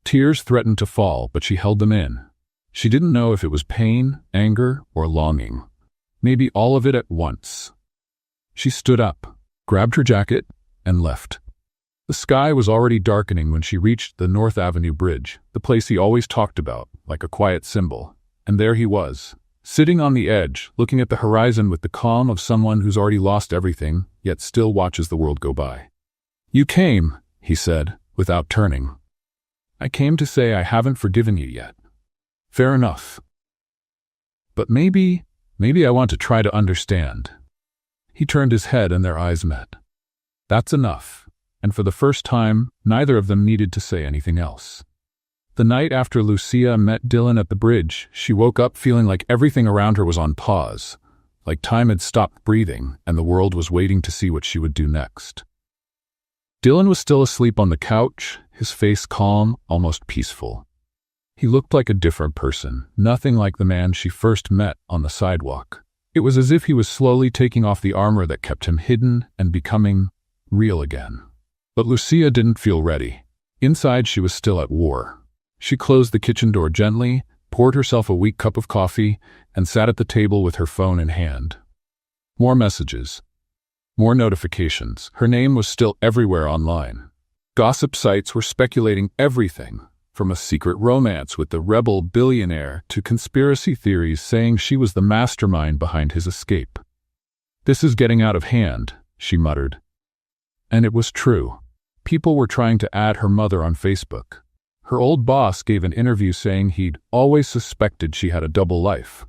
Tears threatened to fall, but she held them in. She didn't know if it was pain, anger, or longing. Maybe all of it at once. She stood up, grabbed her jacket, and left. The sky was already darkening when she reached the North Avenue Bridge, the place he always talked about, like a quiet symbol. And there he was, sitting on the edge, looking at the horizon with the calm of someone who's already lost everything, yet still watches the world go by. You came, he said, without turning. I came to say I haven't forgiven you yet. Fair enough. But maybe I want to try to understand. He turned his head and their eyes met. That's enough. And for the first time, neither of them needed to say anything else. The night after Lucia met Dylan at the bridge, she woke up feeling like everything around her was on pause, like time had stopped breathing and the world was waiting to see what she would do next. Dylan was still asleep on the couch, his face calm, almost peaceful. He looked like a different person, nothing like the man she first met on the sidewalk. It was as if he was slowly taking off the armor that kept him hidden and becoming real again. But Lucia didn't feel ready. Inside, she was still at war. She closed the kitchen door gently, poured herself a weak cup of coffee, and sat at the table with her phone in hand. More messages. More notifications. Her name was still everywhere online. Gossip sites were speculating everything, from a secret romance with the rebel billionaire to conspiracy theories saying she was the mastermind behind his escape. This is getting out of hand, she muttered. And it was true. People were trying to add her mother on Facebook. Her old boss gave an interview saying he'd always suspected she had a double life.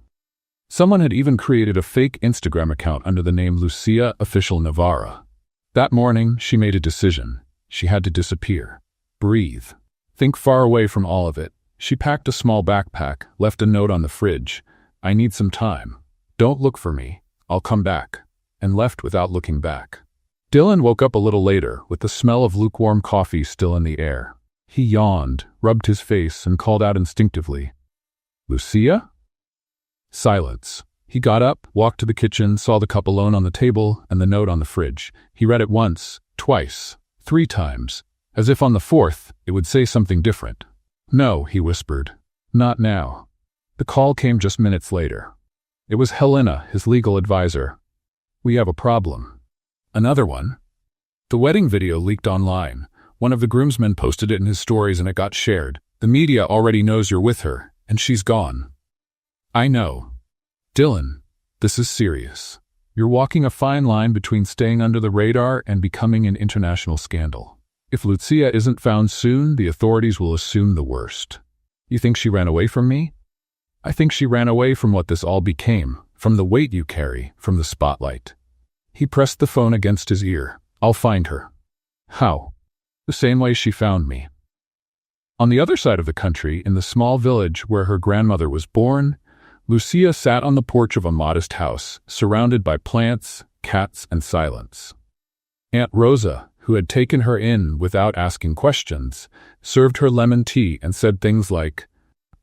Someone had even created a fake Instagram account under the name Lucia Official Navarra. That morning, she made a decision. She had to disappear. Breathe. Think far away from all of it. She packed a small backpack, left a note on the fridge. I need some time. Don't look for me. I'll come back. And left without looking back. Dylan woke up a little later, with the smell of lukewarm coffee still in the air. He yawned, rubbed his face, and called out instinctively, Lucia? Silence. He got up, walked to the kitchen, saw the cup alone on the table and the note on the fridge. He read it once, twice, 3 times. As if on the 4th, it would say something different. No, he whispered. Not now. The call came just minutes later. It was Helena, his legal advisor. We have a problem. Another one? The wedding video leaked online. One of the groomsmen posted it in his stories and it got shared. The media already knows you're with her, and she's gone. I know. Dylan, this is serious. You're walking a fine line between staying under the radar and becoming an international scandal. If Lucia isn't found soon, the authorities will assume the worst. You think she ran away from me? I think she ran away from what this all became, from the weight you carry, from the spotlight. He pressed the phone against his ear. I'll find her. How? The same way she found me. On the other side of the country, in the small village where her grandmother was born, Lucia sat on the porch of a modest house, surrounded by plants, cats, and silence. Aunt Rosa, who had taken her in without asking questions, served her lemon tea and said things like,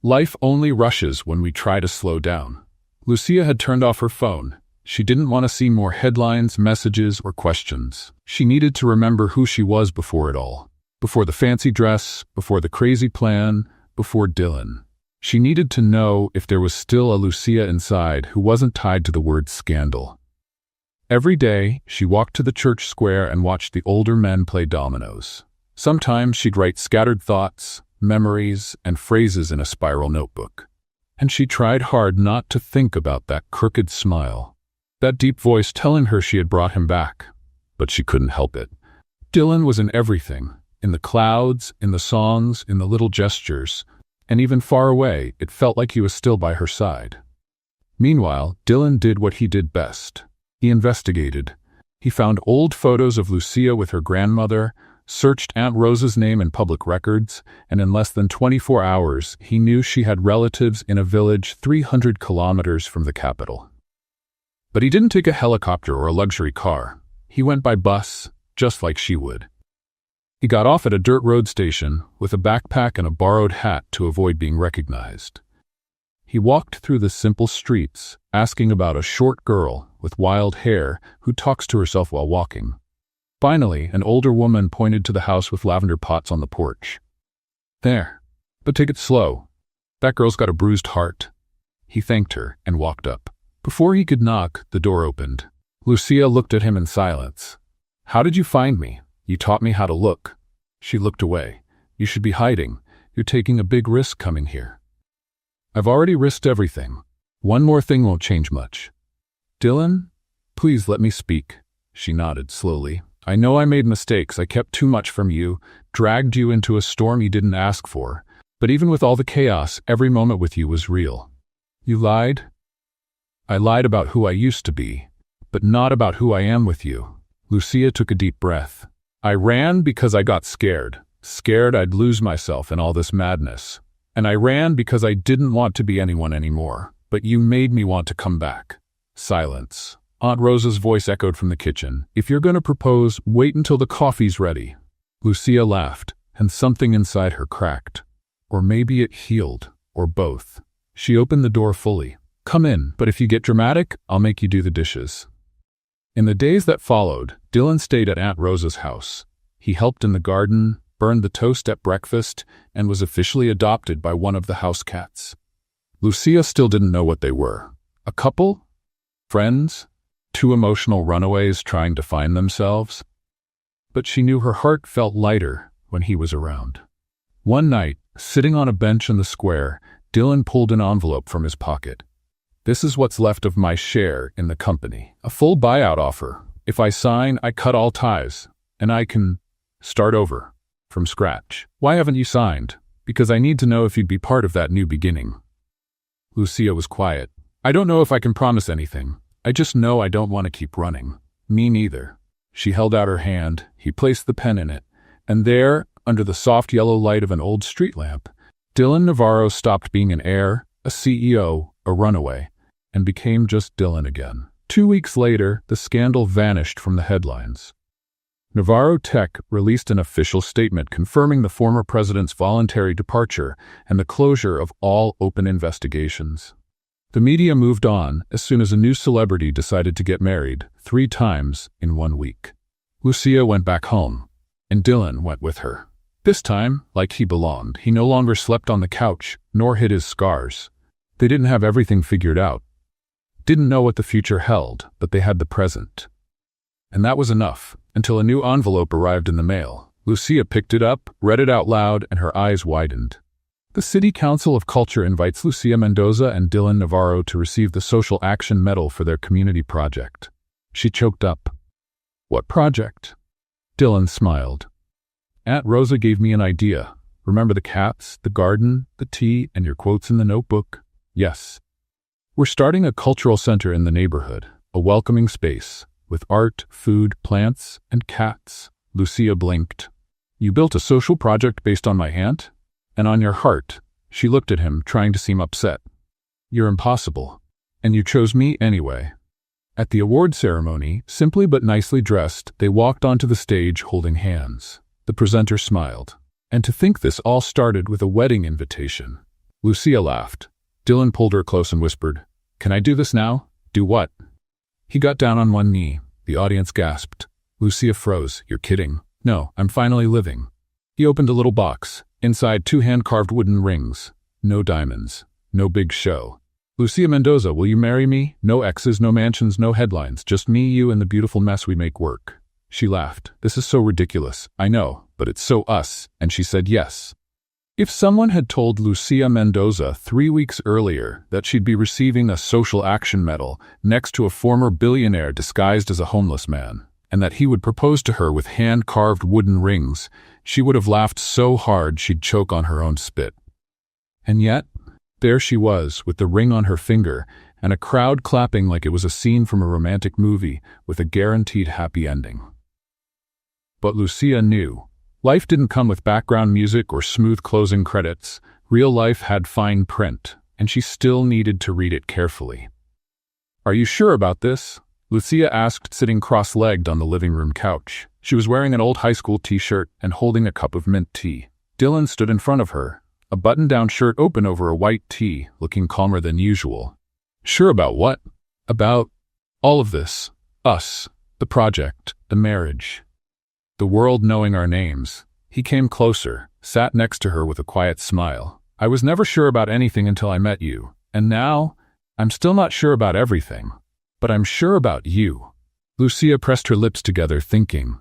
"Life only rushes when we try to slow down." Lucia had turned off her phone. She didn't want to see more headlines, messages, or questions. She needed to remember who she was before it all. Before the fancy dress, before the crazy plan, before Dylan. She needed to know if there was still a Lucia inside who wasn't tied to the word scandal. Every day, she walked to the church square and watched the older men play dominoes. Sometimes she'd write scattered thoughts, memories, and phrases in a spiral notebook. And she tried hard not to think about that crooked smile, that deep voice telling her she had brought him back. But she couldn't help it. Dylan was in everything, in the clouds, in the songs, in the little gestures, and even far away, it felt like he was still by her side. Meanwhile, Dylan did what he did best. He investigated. He found old photos of Lucia with her grandmother, searched Aunt Rosa's name in public records, and in less than 24 hours, he knew she had relatives in a village 300 kilometers from the capital. But he didn't take a helicopter or a luxury car. He went by bus, just like she would. He got off at a dirt road station with a backpack and a borrowed hat to avoid being recognized. He walked through the simple streets, asking about a short girl with wild hair who talks to herself while walking. Finally, an older woman pointed to the house with lavender pots on the porch. "There, but take it slow. That girl's got a bruised heart." He thanked her and walked up. Before he could knock, the door opened. Lucia looked at him in silence. "How did you find me? You taught me how to look." She looked away. "You should be hiding. You're taking a big risk coming here." "I've already risked everything. One more thing won't change much." "Dylan, please let me speak." She nodded slowly. "I know I made mistakes. I kept too much from you, dragged you into a storm you didn't ask for. But even with all the chaos, every moment with you was real. You lied. I lied about who I used to be, but not about who I am with you." Lucia took a deep breath. "I ran because I got scared I'd lose myself in all this madness. And I ran because I didn't want to be anyone anymore, but you made me want to come back." Silence. Aunt Rosa's voice echoed from the kitchen. "If you're going to propose, wait until the coffee's ready." Lucia laughed, and something inside her cracked. Or maybe it healed, or both. She opened the door fully. "Come in, but if you get dramatic, I'll make you do the dishes." In the days that followed, Dylan stayed at Aunt Rosa's house. He helped in the garden, burned the toast at breakfast, and was officially adopted by one of the house cats. Lucia still didn't know what they were. A couple? Friends? Two emotional runaways trying to find themselves? But she knew her heart felt lighter when he was around. One night, sitting on a bench in the square, Dylan pulled an envelope from his pocket. "This is what's left of my share in the company. A full buyout offer. If I sign, I cut all ties, and I can start over. From scratch. Why haven't you signed? Because I need to know if you'd be part of that new beginning." Lucia was quiet. "I don't know if I can promise anything. I just know I don't want to keep running." "Me neither." She held out her hand. He placed the pen in it. And there, under the soft yellow light of an old street lamp, Dylan Navarro stopped being an heir, a CEO, a runaway, and became just Dylan again. 2 weeks later, the scandal vanished from the headlines. Navarro Tech released an official statement confirming the former president's voluntary departure and the closure of all open investigations. The media moved on as soon as a new celebrity decided to get married 3 times in 1 week. Lucia went back home, and Dylan went with her. This time, like he belonged, he no longer slept on the couch, nor hid his scars. They didn't have everything figured out. Didn't know what the future held, but they had the present. And that was enough, until a new envelope arrived in the mail. Lucia picked it up, read it out loud, and her eyes widened. The City Council of Culture invites Lucia Mendoza and Dylan Navarro to receive the Social Action Medal for their community project. She choked up. "What project?" Dylan smiled. "Aunt Rosa gave me an idea. Remember the cats, the garden, the tea, and your quotes in the notebook?" "Yes. We're starting a cultural center in the neighborhood, a welcoming space, with art, food, plants, and cats." Lucia blinked. "You built a social project based on my aunt? And on your heart?" She looked at him, trying to seem upset. "You're impossible. And you chose me anyway." At the award ceremony, simply but nicely dressed, they walked onto the stage holding hands. The presenter smiled. "And to think this all started with a wedding invitation." Lucia laughed. Dylan pulled her close and whispered, "Can I do this now?" "Do what?" He got down on one knee. The audience gasped. Lucia froze. "You're kidding." "No, I'm finally living." He opened a little box. Inside 2 hand-carved wooden rings. No diamonds. No big show. Lucia Mendoza, will you marry me? No exes, no mansions, no headlines. Just me, you, and the beautiful mess we make work. She laughed. This is so ridiculous. I know, but it's so us. And she said yes. If someone had told Lucia Mendoza 3 weeks earlier that she'd be receiving a social action medal next to a former billionaire disguised as a homeless man, and that he would propose to her with hand-carved wooden rings, she would have laughed so hard she'd choke on her own spit. And yet, there she was, with the ring on her finger, and a crowd clapping like it was a scene from a romantic movie with a guaranteed happy ending. But Lucia knew. Life didn't come with background music or smooth closing credits. Real life had fine print, and she still needed to read it carefully. Are you sure about this? Lucia asked, sitting cross-legged on the living room couch. She was wearing an old high school t-shirt and holding a cup of mint tea. Dylan stood in front of her, a button-down shirt open over a white tee, looking calmer than usual. Sure about what? About all of this. Us. The project. The marriage. The world knowing our names. He came closer, sat next to her with a quiet smile. I was never sure about anything until I met you. And now, I'm still not sure about everything. But I'm sure about you. Lucia pressed her lips together, thinking.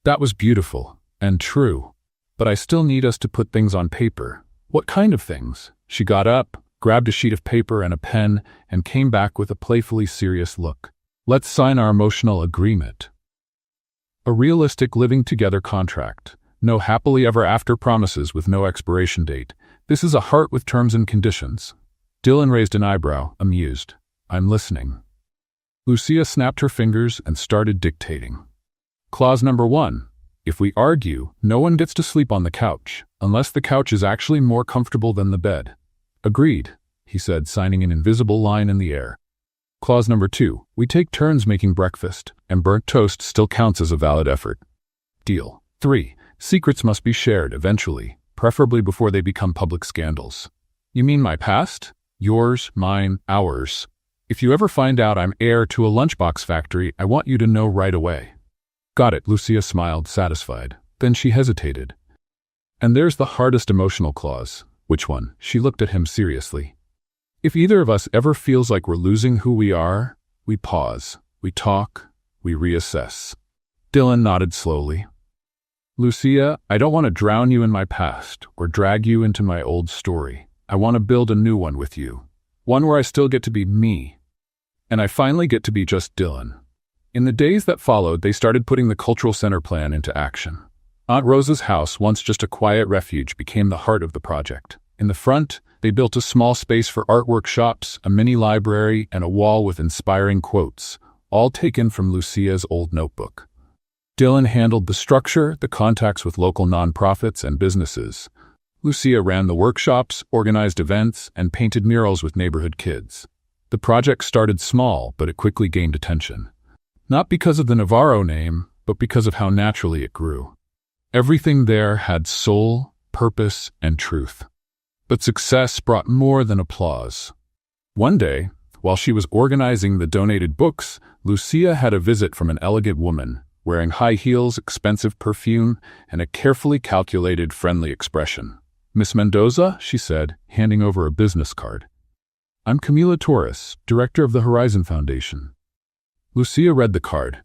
That was beautiful. And true. But I still need us to put things on paper. What kind of things? She got up, grabbed a sheet of paper and a pen, and came back with a playfully serious look. Let's sign our emotional agreement. A realistic living together contract. No happily ever after promises with no expiration date. This is a heart with terms and conditions. Dylan raised an eyebrow, amused. I'm listening. Lucia snapped her fingers and started dictating. Clause number 1. If we argue, no one gets to sleep on the couch, unless the couch is actually more comfortable than the bed. Agreed, he said, signing an invisible line in the air. Clause number 2. We take turns making breakfast, and burnt toast still counts as a valid effort. Deal. 3. Secrets must be shared eventually, preferably before they become public scandals. You mean my past? Yours, mine, ours. If you ever find out I'm heir to a lunchbox factory, I want you to know right away. Got it, Lucia smiled, satisfied. Then she hesitated. And there's the hardest emotional clause. Which one? She looked at him seriously. If either of us ever feels like we're losing who we are, we pause, we talk, we reassess. Dylan nodded slowly. Lucia, I don't want to drown you in my past or drag you into my old story. I want to build a new one with you. One where I still get to be me. And I finally get to be just Dylan. In the days that followed, they started putting the cultural center plan into action. Aunt Rosa's house, once just a quiet refuge, became the heart of the project. In the front, they built a small space for art workshops, a mini library, and a wall with inspiring quotes, all taken from Lucia's old notebook. Dylan handled the structure, the contacts with local nonprofits and businesses. Lucia ran the workshops, organized events, and painted murals with neighborhood kids. The project started small, but it quickly gained attention. Not because of the Navarro name, but because of how naturally it grew. Everything there had soul, purpose, and truth. But success brought more than applause. One day, while she was organizing the donated books, Lucia had a visit from an elegant woman, wearing high heels, expensive perfume, and a carefully calculated, friendly expression. Miss Mendoza, she said, handing over a business card. I'm Camila Torres, director of the Horizon Foundation. Lucia read the card.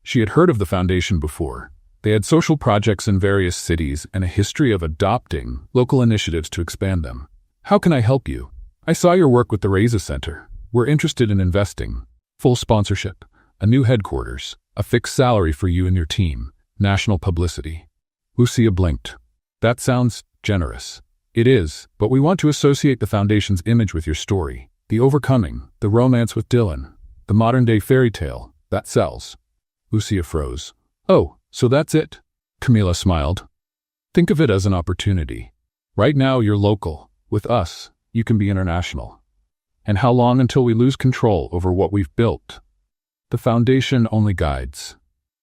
She had heard of the foundation before. They had social projects in various cities and a history of adopting local initiatives to expand them. How can I help you? I saw your work with the Reza Center. We're interested in investing. Full sponsorship, a new headquarters, a fixed salary for you and your team, national publicity. Lucia blinked. That sounds generous. It is, but we want to associate the foundation's image with your story. The overcoming, the romance with Dylan, the modern-day fairy tale. That sells. Lucia froze. Oh, so that's it? Camila smiled. Think of it as an opportunity. Right now you're local. With us, you can be international. And how long until we lose control over what we've built? The foundation only guides.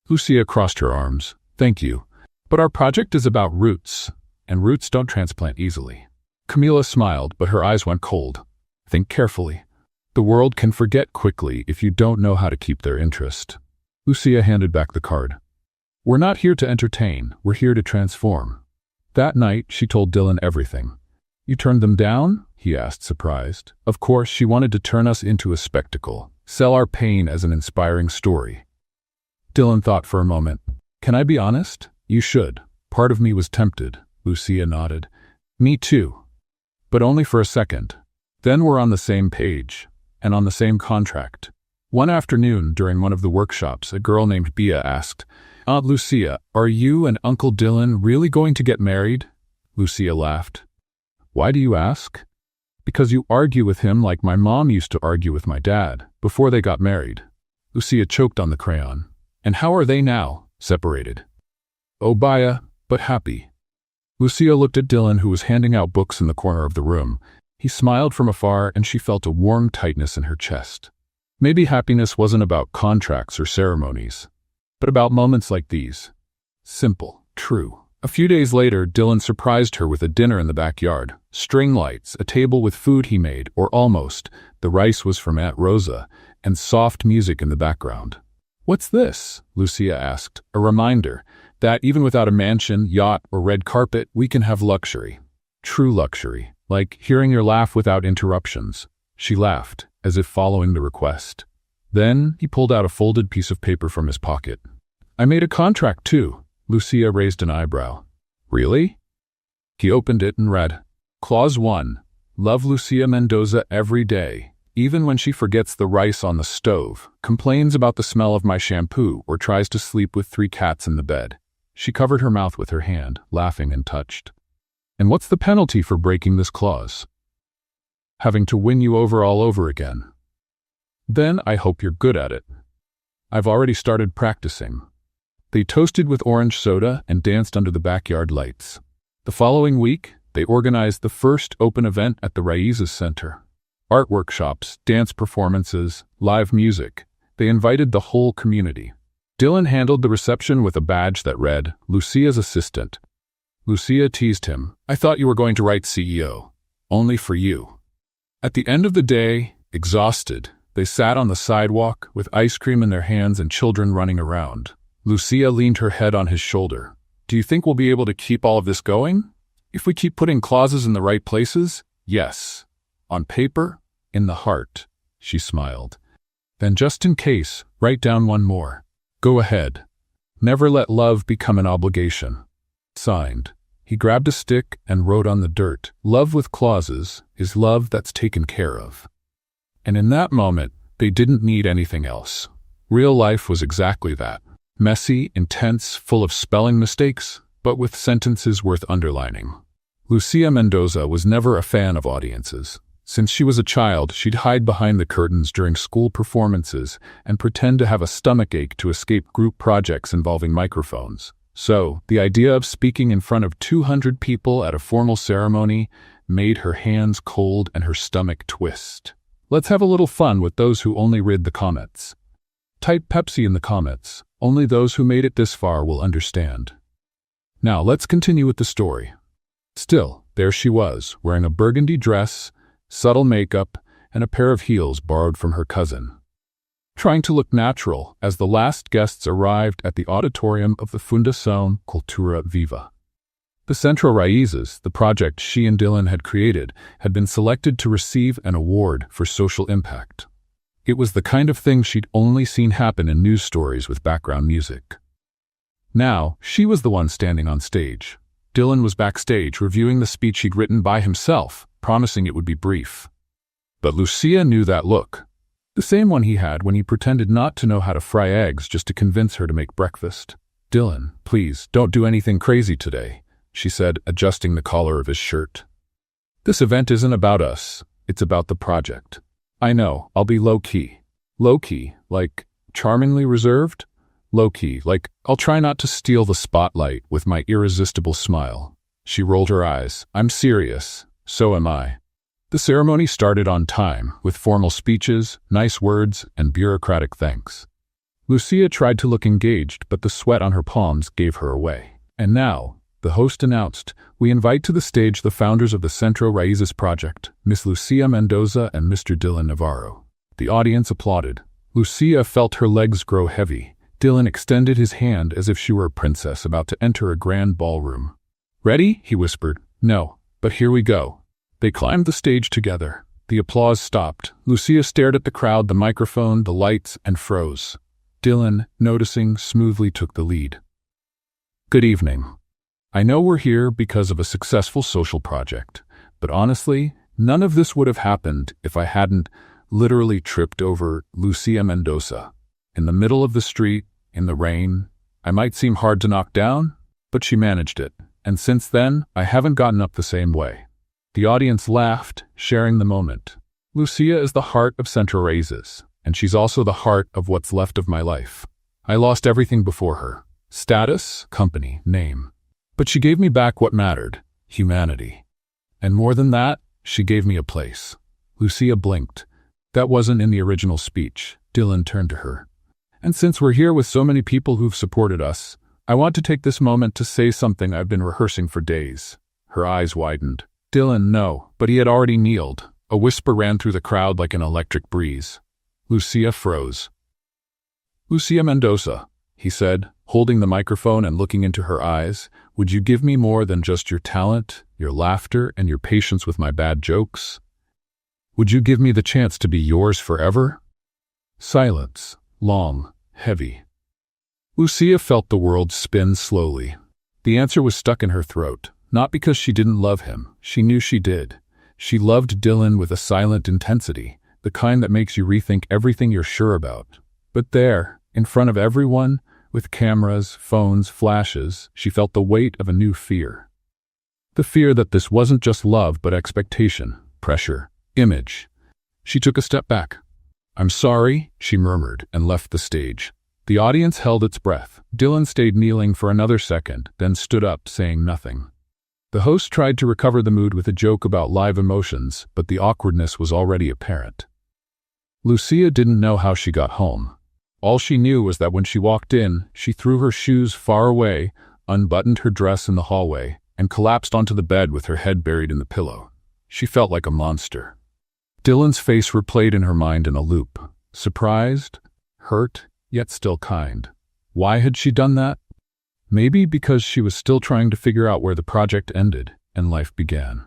Lucia crossed her arms. Thank you. But our project is about roots, and roots don't transplant easily. Camila smiled, but her eyes went cold. Think carefully. The world can forget quickly if you don't know how to keep their interest. Lucia handed back the card. We're not here to entertain, we're here to transform. That night, she told Dylan everything. You turned them down? He asked, surprised. Of course, she wanted to turn us into a spectacle, sell our pain as an inspiring story. Dylan thought for a moment. Can I be honest? You should. Part of me was tempted. Lucia nodded. Me too. But only for a second. Then we're on the same page, and on the same contract. One afternoon, during one of the workshops, a girl named Bea asked, Aunt Lucia, are you and Uncle Dylan really going to get married? Lucia laughed. Why do you ask? Because you argue with him like my mom used to argue with my dad, before they got married. Lucia choked on the crayon. And how are they now? Separated. Oh, Bea, but happy. Lucia looked at Dylan, who was handing out books in the corner of the room. He smiled from afar, and she felt a warm tightness in her chest. Maybe happiness wasn't about contracts or ceremonies, but about moments like these. Simple, true. A few days later, Dylan surprised her with a dinner in the backyard. String lights, a table with food he made, or almost. The rice was from Aunt Rosa, and soft music in the background. What's this? Lucia asked. A reminder that even without a mansion, yacht, or red carpet, we can have luxury. True luxury, like hearing your laugh without interruptions. She laughed, as if following the request. Then he pulled out a folded piece of paper from his pocket. I made a contract too. Lucia raised an eyebrow. Really? He opened it and read, Clause 1. Love Lucia Mendoza every day, even when she forgets the rice on the stove, complains about the smell of my shampoo, or tries to sleep with 3 cats in the bed. She covered her mouth with her hand, laughing and touched. And what's the penalty for breaking this clause? Having to win you over all over again. Then I hope you're good at it. I've already started practicing. They toasted with orange soda and danced under the backyard lights. The following week, they organized the first open event at the Raíces Center. Art workshops, dance performances, live music. They invited the whole community. Dylan handled the reception with a badge that read, Lucia's assistant. Lucia teased him, I thought you were going to write CEO. Only for you. At the end of the day, exhausted, they sat on the sidewalk with ice cream in their hands and children running around. Lucia leaned her head on his shoulder. Do you think we'll be able to keep all of this going? If we keep putting clauses in the right places? Yes. On paper? In the heart. She smiled. Then just in case, write down one more. Go ahead. Never let love become an obligation. Signed. He grabbed a stick and wrote on the dirt, Love with clauses is love that's taken care of. And in that moment, they didn't need anything else. Real life was exactly that. Messy, intense, full of spelling mistakes, but with sentences worth underlining. Lucia Mendoza was never a fan of audiences. Since she was a child, she'd hide behind the curtains during school performances and pretend to have a stomachache to escape group projects involving microphones. So, the idea of speaking in front of 200 people at a formal ceremony made her hands cold and her stomach twist. Let's have a little fun with those who only read the comments. Type Pepsi in the comments. Only those who made it this far will understand. Now, let's continue with the story. Still, there she was, wearing a burgundy dress, subtle makeup, and a pair of heels borrowed from her cousin. Trying to look natural as the last guests arrived at the auditorium of the Fundación Cultura Viva. The Centro Raíces, the project she and Dylan had created, had been selected to receive an award for social impact. It was the kind of thing she'd only seen happen in news stories with background music. Now, she was the one standing on stage. Dylan was backstage reviewing the speech he'd written by himself, promising it would be brief. But Lucia knew that look. The same one he had when he pretended not to know how to fry eggs just to convince her to make breakfast. Dylan, please, don't do anything crazy today, she said, adjusting the collar of his shirt. This event isn't about us. It's about the project. I know, I'll be low-key. Low-key, like charmingly reserved? Low-key, like I'll try not to steal the spotlight with my irresistible smile. She rolled her eyes. I'm serious. So am I. The ceremony started on time, with formal speeches, nice words, and bureaucratic thanks. Lucia tried to look engaged, but the sweat on her palms gave her away. And now, the host announced, we invite to the stage the founders of the Centro Raíces project, Miss Lucia Mendoza and Mr. Dylan Navarro. The audience applauded. Lucia felt her legs grow heavy. Dylan extended his hand as if she were a princess about to enter a grand ballroom. Ready? He whispered. No, but here we go. They climbed the stage together. The applause stopped. Lucia stared at the crowd, the microphone, the lights, and froze. Dylan, noticing, smoothly took the lead. Good evening. I know we're here because of a successful social project, but honestly, none of this would have happened if I hadn't literally tripped over Lucia Mendoza. In the middle of the street, in the rain. I might seem hard to knock down, but she managed it, and since then, I haven't gotten up the same way. The audience laughed, sharing the moment. Lucia is the heart of Central Raises, and she's also the heart of what's left of my life. I lost everything before her. Status, company, name. But she gave me back what mattered, humanity. And more than that, she gave me a place. Lucia blinked. That wasn't in the original speech. Dylan turned to her. And since we're here with so many people who've supported us, I want to take this moment to say something I've been rehearsing for days. Her eyes widened. Dylan, no, but he had already kneeled. A whisper ran through the crowd like an electric breeze. Lucia froze. Lucia Mendoza, he said, holding the microphone and looking into her eyes, would you give me more than just your talent, your laughter, and your patience with my bad jokes? Would you give me the chance to be yours forever? Silence. Long, heavy. Lucia felt the world spin slowly. The answer was stuck in her throat, not because she didn't love him. She knew she did. She loved Dylan with a silent intensity, the kind that makes you rethink everything you're sure about. But there, in front of everyone, with cameras, phones, flashes, she felt the weight of a new fear. The fear that this wasn't just love but expectation, pressure, image. She took a step back. I'm sorry, she murmured, and left the stage. The audience held its breath. Dylan stayed kneeling for another second, then stood up, saying nothing. The host tried to recover the mood with a joke about live emotions, but the awkwardness was already apparent. Lucia didn't know how she got home. All she knew was that when she walked in, she threw her shoes far away, unbuttoned her dress in the hallway, and collapsed onto the bed with her head buried in the pillow. She felt like a monster. Dylan's face replayed in her mind in a loop. Surprised, hurt, yet still kind. Why had she done that? Maybe because she was still trying to figure out where the project ended and life began.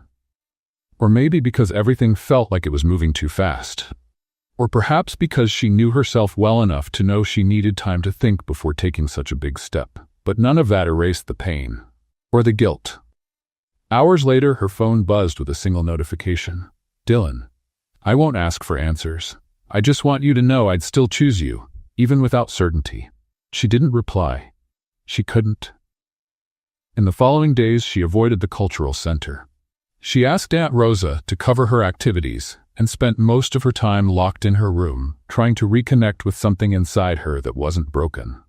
Or maybe because everything felt like it was moving too fast. Or perhaps because she knew herself well enough to know she needed time to think before taking such a big step. But none of that erased the pain. Or the guilt. Hours later, her phone buzzed with a single notification. Dylan. I won't ask for answers. I just want you to know I'd still choose you, even without certainty. She didn't reply. She couldn't. In the following days, she avoided the cultural center. She asked Aunt Rosa to cover her activities and spent most of her time locked in her room, trying to reconnect with something inside her that wasn't broken.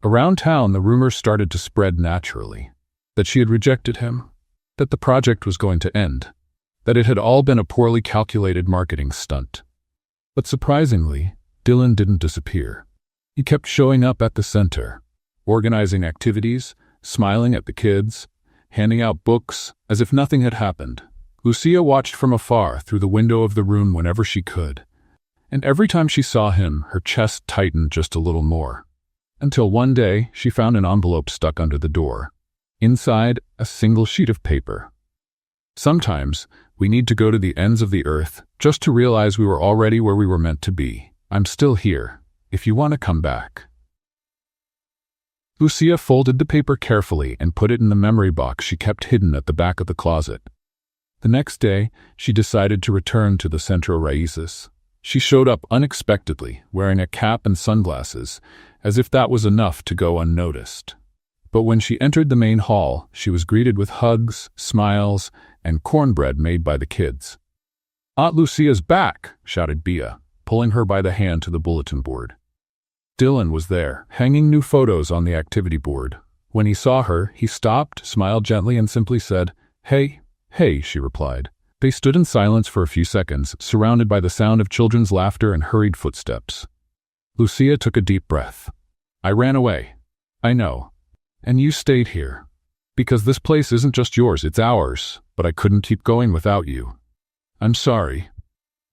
Around town, the rumors started to spread naturally. That she had rejected him. That the project was going to end. That it had all been a poorly calculated marketing stunt. But surprisingly, Dylan didn't disappear. He kept showing up at the center, organizing activities, smiling at the kids, handing out books, as if nothing had happened. Lucia watched from afar through the window of the room whenever she could, and every time she saw him, her chest tightened just a little more. Until one day, she found an envelope stuck under the door. Inside, a single sheet of paper. Sometimes, we need to go to the ends of the earth just to realize we were already where we were meant to be. I'm still here, if you want to come back. Lucia folded the paper carefully and put it in the memory box she kept hidden at the back of the closet. The next day, she decided to return to the Centro Raíces. She showed up unexpectedly, wearing a cap and sunglasses, as if that was enough to go unnoticed. But when she entered the main hall, she was greeted with hugs, smiles, and cornbread made by the kids. "Aunt Lucia's back!" shouted Bia, pulling her by the hand to the bulletin board. Dylan was there, hanging new photos on the activity board. When he saw her, he stopped, smiled gently, and simply said, "Hey, hey," she replied. They stood in silence for a few seconds, surrounded by the sound of children's laughter and hurried footsteps. Lucia took a deep breath. "I ran away. I know. And you stayed here. Because this place isn't just yours, it's ours, but I couldn't keep going without you. I'm sorry.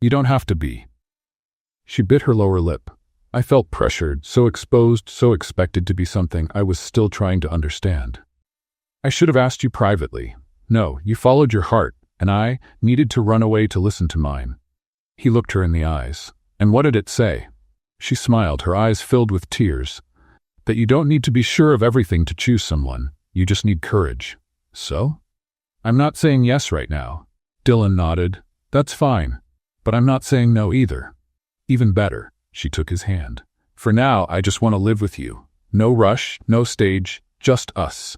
You don't have to be." She bit her lower lip. I felt pressured, so exposed, so expected to be something I was still trying to understand. "I should have asked you privately. No, you followed your heart, and I needed to run away to listen to mine. He looked her in the eyes. And what did it say? She smiled, her eyes filled with tears. That you don't need to be sure of everything to choose someone. You just need courage. So? I'm not saying yes right now. Dylan nodded. That's fine. But I'm not saying no either. Even better, she took his hand. For now, I just want to live with you. No rush, no stage, just us.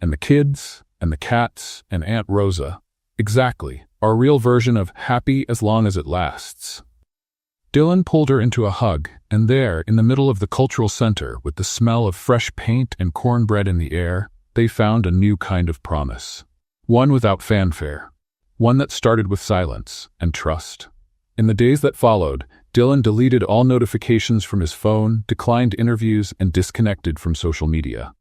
And the kids, and the cats, and Aunt Rosa. Exactly, our real version of happy as long as it lasts. Dylan pulled her into a hug, and there, in the middle of the cultural center, with the smell of fresh paint and cornbread in the air, they found a new kind of promise. One without fanfare. One that started with silence and trust. In the days that followed, Dylan deleted all notifications from his phone, declined interviews, and disconnected from social media.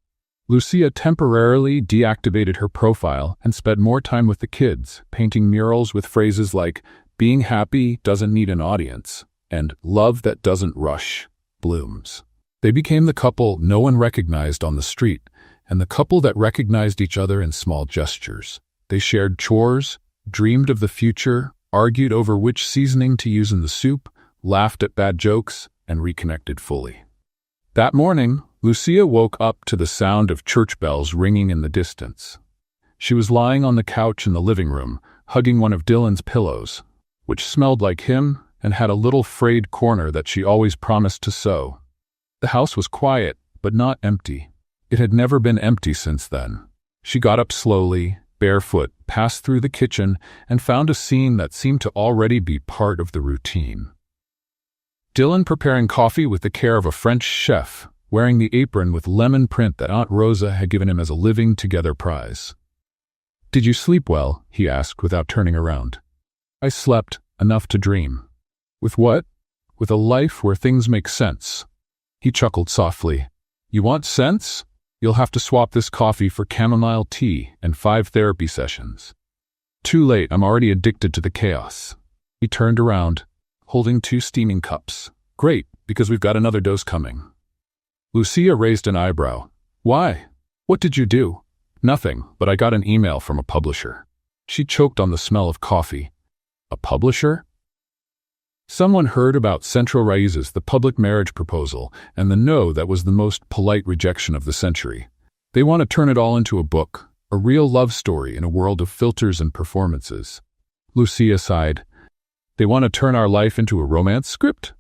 Lucia temporarily deactivated her profile and spent more time with the kids, painting murals with phrases like, "Being happy doesn't need an audience," and "Love that doesn't rush, blooms." They became the couple no one recognized on the street, and the couple that recognized each other in small gestures. They shared chores, dreamed of the future, argued over which seasoning to use in the soup, laughed at bad jokes, and reconnected fully. That morning, Lucia woke up to the sound of church bells ringing in the distance. She was lying on the couch in the living room, hugging one of Dylan's pillows, which smelled like him and had a little frayed corner that she always promised to sew. The house was quiet, but not empty. It had never been empty since then. She got up slowly, barefoot, passed through the kitchen, and found a scene that seemed to already be part of the routine. Dylan preparing coffee with the care of a French chef, wearing the apron with lemon print that Aunt Rosa had given him as a living together prize. "Did you sleep well?" he asked without turning around. "I slept enough to dream." "With what?" "With a life where things make sense." He chuckled softly. "You want sense? You'll have to swap this coffee for chamomile tea and 5 therapy sessions." "Too late, I'm already addicted to the chaos." He turned around, holding 2 steaming cups. "Great, because we've got another dose coming." Lucia raised an eyebrow. "Why? What did you do?" "Nothing, but I got an email from a publisher." She choked on the smell of coffee. "A publisher?" Someone heard about Central Raíces, the public marriage proposal, and the no that was the most polite rejection of the century. They want to turn it all into a book, a real love story in a world of filters and performances. Lucia sighed. "They want to turn our life into a romance script?"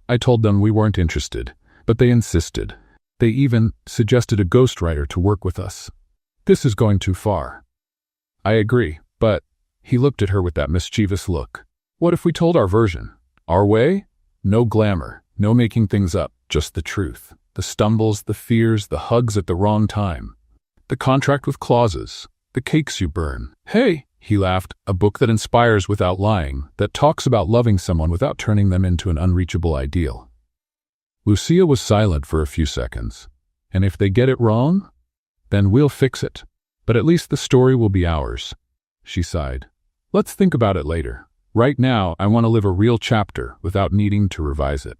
I told them we weren't interested, but they insisted. They even suggested a ghostwriter to work with us. This is going too far. I agree, but he looked at her with that mischievous look. What if we told our version? Our way? No glamour, no making things up, just the truth. The stumbles, the fears, the hugs at the wrong time. The contract with clauses. The cakes you burn. Hey, he laughed, a book that inspires without lying, that talks about loving someone without turning them into an unreachable ideal. Lucia was silent for a few seconds. And if they get it wrong? Then we'll fix it. But at least the story will be ours. She sighed. Let's think about it later. Right now, I want to live a real chapter without needing to revise it.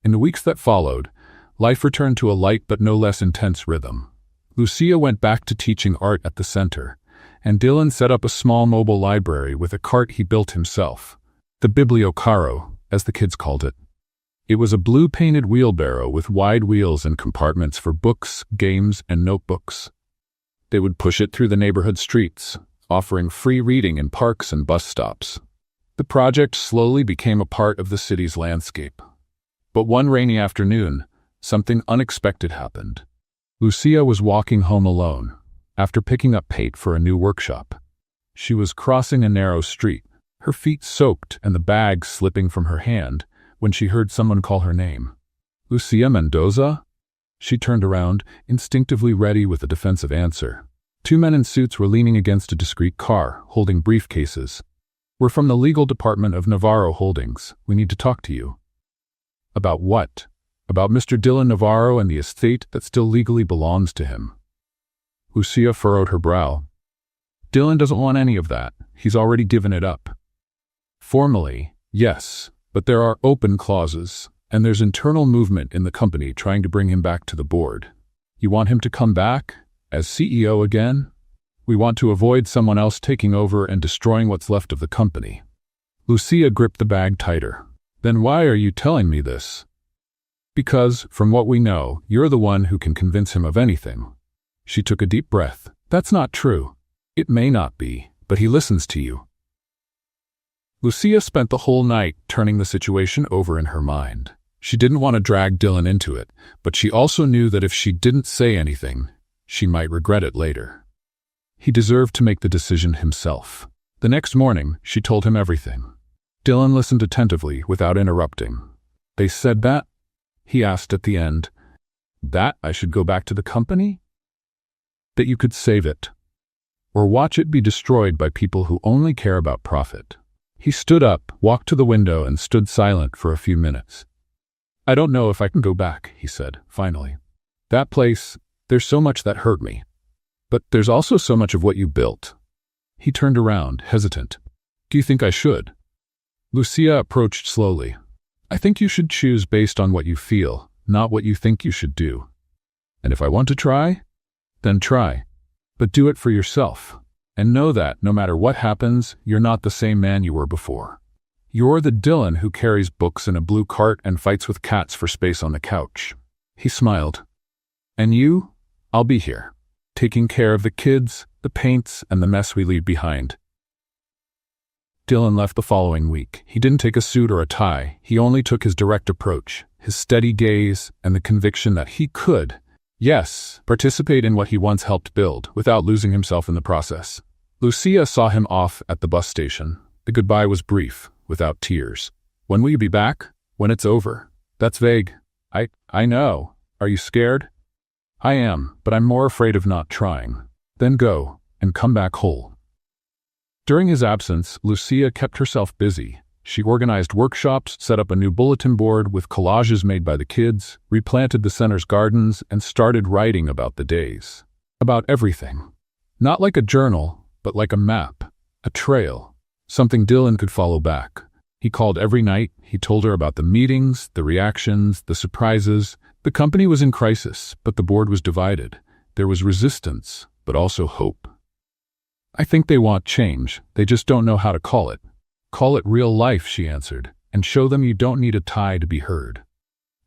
In the weeks that followed, life returned to a light but no less intense rhythm. Lucia went back to teaching art at the center, and Dylan set up a small mobile library with a cart he built himself, the bibliocaro, as the kids called it. It was a blue-painted wheelbarrow with wide wheels and compartments for books, games, and notebooks. They would push it through the neighborhood streets, offering free reading in parks and bus stops. The project slowly became a part of the city's landscape. But one rainy afternoon, something unexpected happened. Lucia was walking home alone, after picking up paint for a new workshop. She was crossing a narrow street, her feet soaked and the bag slipping from her hand, when she heard someone call her name. Lucia Mendoza? She turned around, instinctively ready with a defensive answer. 2 men in suits were leaning against a discreet car, holding briefcases. We're from the legal department of Navarro Holdings. We need to talk to you. About what? About Mr. Dylan Navarro and the estate that still legally belongs to him. Lucia furrowed her brow. Dylan doesn't want any of that. He's already given it up. Formally, yes, but there are open clauses, and there's internal movement in the company trying to bring him back to the board. You want him to come back? As CEO again? We want to avoid someone else taking over and destroying what's left of the company. Lucia gripped the bag tighter. Then why are you telling me this? Because, from what we know, you're the one who can convince him of anything. She took a deep breath. That's not true. It may not be, but he listens to you. Lucia spent the whole night turning the situation over in her mind. She didn't want to drag Dylan into it, but she also knew that if she didn't say anything, she might regret it later. He deserved to make the decision himself. The next morning, she told him everything. Dylan listened attentively without interrupting. They said that? He asked at the end. That I should go back to the company? That you could save it. Or watch it be destroyed by people who only care about profit. He stood up, walked to the window, and stood silent for a few minutes. I don't know if I can go back, he said, finally. That place, there's so much that hurt me. But there's also so much of what you built. He turned around, hesitant. Do you think I should? Lucia approached slowly. I think you should choose based on what you feel, not what you think you should do. And if I want to try, then try. But do it for yourself. And know that, no matter what happens, you're not the same man you were before. You're the Dylan who carries books in a blue cart and fights with cats for space on the couch. He smiled. And you? I'll be here, taking care of the kids, the paints, and the mess we leave behind. Dylan left the following week. He didn't take a suit or a tie. He only took his direct approach, his steady gaze, and the conviction that he could, yes, participate in what he once helped build, without losing himself in the process. Lucia saw him off at the bus station. The goodbye was brief, without tears. When will you be back? When it's over. That's vague. I know. Are you scared? I am, but I'm more afraid of not trying. Then go, and come back whole. During his absence, Lucia kept herself busy. She organized workshops, set up a new bulletin board with collages made by the kids, replanted the center's gardens, and started writing about the days. About everything. Not like a journal, but like a map, a trail, something Dylan could follow back. He called every night. He told her about the meetings, the reactions, the surprises. The company was in crisis, but the board was divided. There was resistance, but also hope. I think they want change. They just don't know how to call it. Call it real life, she answered, and show them you don't need a tie to be heard.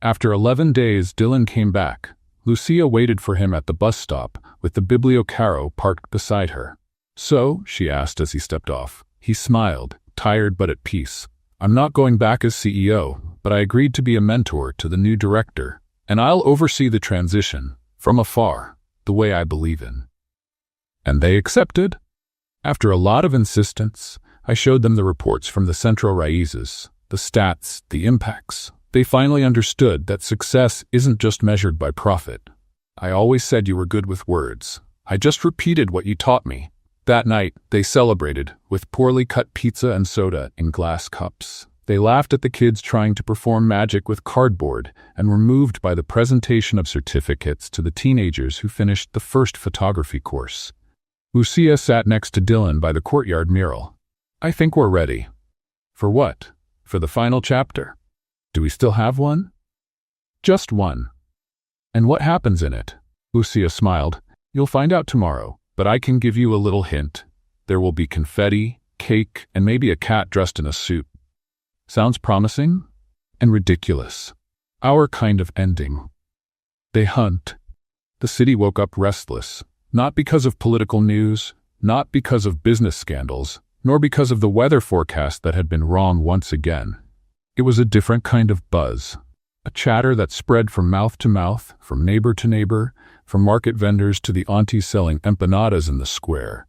After 11 days, Dylan came back. Lucia waited for him at the bus stop, with the Bibliocaro parked beside her. So, she asked as he stepped off. He smiled, tired but at peace. I'm not going back as CEO, but I agreed to be a mentor to the new director, and I'll oversee the transition, from afar, the way I believe in. And they accepted. After a lot of insistence, I showed them the reports from the Central Raíces, the stats, the impacts. They finally understood that success isn't just measured by profit. I always said you were good with words. I just repeated what you taught me. That night, they celebrated, with poorly cut pizza and soda in glass cups. They laughed at the kids trying to perform magic with cardboard and were moved by the presentation of certificates to the teenagers who finished the first photography course. Lucia sat next to Dylan by the courtyard mural. I think we're ready. For what? For the final chapter? Do we still have one? Just one. And what happens in it? Lucia smiled. You'll find out tomorrow, but I can give you a little hint. There will be confetti, cake, and maybe a cat dressed in a suit. Sounds promising? And ridiculous. Our kind of ending. They hunt. The city woke up restless. Not because of political news, not because of business scandals, nor because of the weather forecast that had been wrong once again. It was a different kind of buzz, a chatter that spread from mouth to mouth, from neighbor to neighbor, from market vendors to the aunties selling empanadas in the square.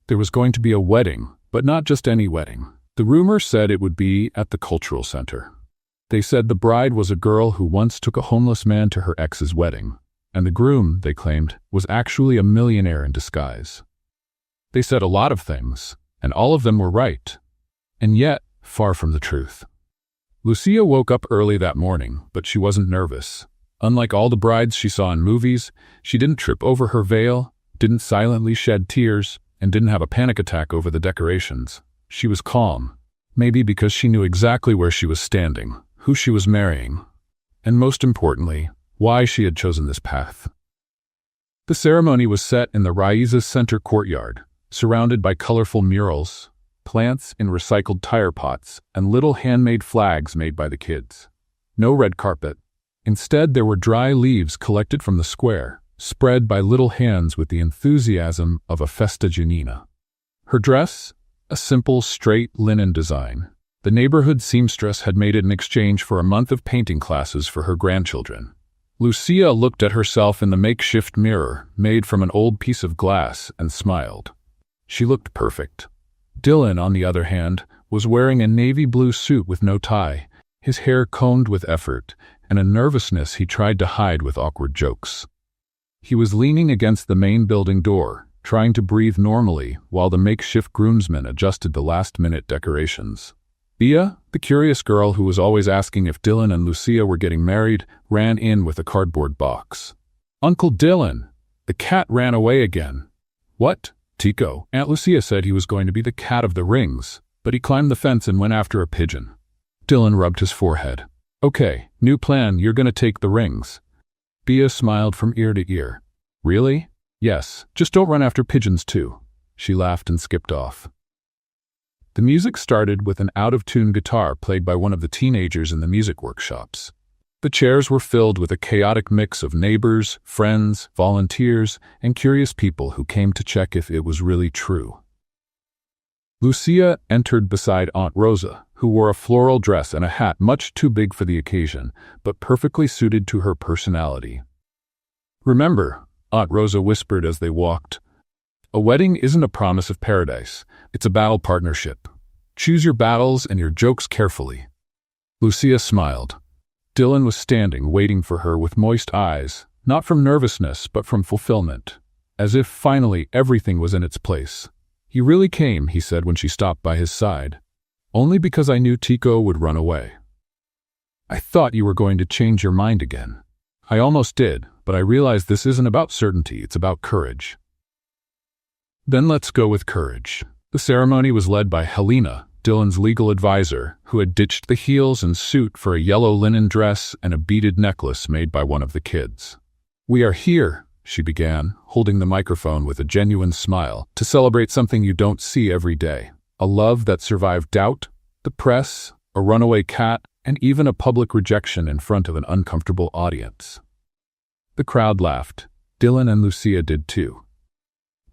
There was going to be a wedding, but not just any wedding. The rumor said it would be at the cultural center. They said the bride was a girl who once took a homeless man to her ex's wedding. And the groom, they claimed, was actually a millionaire in disguise. They said a lot of things, and all of them were right, and yet far from the truth. Lucia woke up early that morning, but she wasn't nervous. Unlike all the brides she saw in movies, she didn't trip over her veil, didn't silently shed tears, and didn't have a panic attack over the decorations. She was calm, maybe because she knew exactly where she was standing, who she was marrying, and most importantly, why she had chosen this path. The ceremony was set in the Raiza's center courtyard, surrounded by colorful murals, plants in recycled tire pots, and little handmade flags made by the kids. No red carpet. Instead, there were dry leaves collected from the square, spread by little hands with the enthusiasm of a festa junina. Her dress? A simple, straight linen design. The neighborhood seamstress had made it in exchange for a month of painting classes for her grandchildren. Lucia looked at herself in the makeshift mirror, made from an old piece of glass, and smiled. She looked perfect. Dylan, on the other hand, was wearing a navy blue suit with no tie, his hair combed with effort, and a nervousness he tried to hide with awkward jokes. He was leaning against the main building door, trying to breathe normally while the makeshift groomsmen adjusted the last-minute decorations. Bia, the curious girl who was always asking if Dylan and Lucia were getting married, ran in with a cardboard box. "Uncle Dylan!" The cat ran away again. "What?" "Tico. Aunt Lucia said he was going to be the cat of the rings, but he climbed the fence and went after a pigeon." Dylan rubbed his forehead. "Okay, new plan, you're going to take the rings." Bia smiled from ear to ear. "Really?" "Yes, just don't run after pigeons too." She laughed and skipped off. The music started with an out-of-tune guitar played by one of the teenagers in the music workshops. The chairs were filled with a chaotic mix of neighbors, friends, volunteers, and curious people who came to check if it was really true. Lucia entered beside Aunt Rosa, who wore a floral dress and a hat much too big for the occasion, but perfectly suited to her personality. "Remember," Aunt Rosa whispered as they walked, "a wedding isn't a promise of paradise. It's a battle partnership. Choose your battles and your jokes carefully." Lucia smiled. Dylan was standing, waiting for her with moist eyes, not from nervousness but from fulfillment, as if finally everything was in its place. "You really came," he said when she stopped by his side. "Only because I knew Tico would run away." "I thought you were going to change your mind again." "I almost did, but I realized this isn't about certainty, it's about courage." "Then let's go with courage." The ceremony was led by Helena, Dylan's legal advisor, who had ditched the heels and suit for a yellow linen dress and a beaded necklace made by one of the kids. "We are here," she began, holding the microphone with a genuine smile, "to celebrate something you don't see every day. A love that survived doubt, the press, a runaway cat, and even a public rejection in front of an uncomfortable audience." The crowd laughed. Dylan and Lucia did too.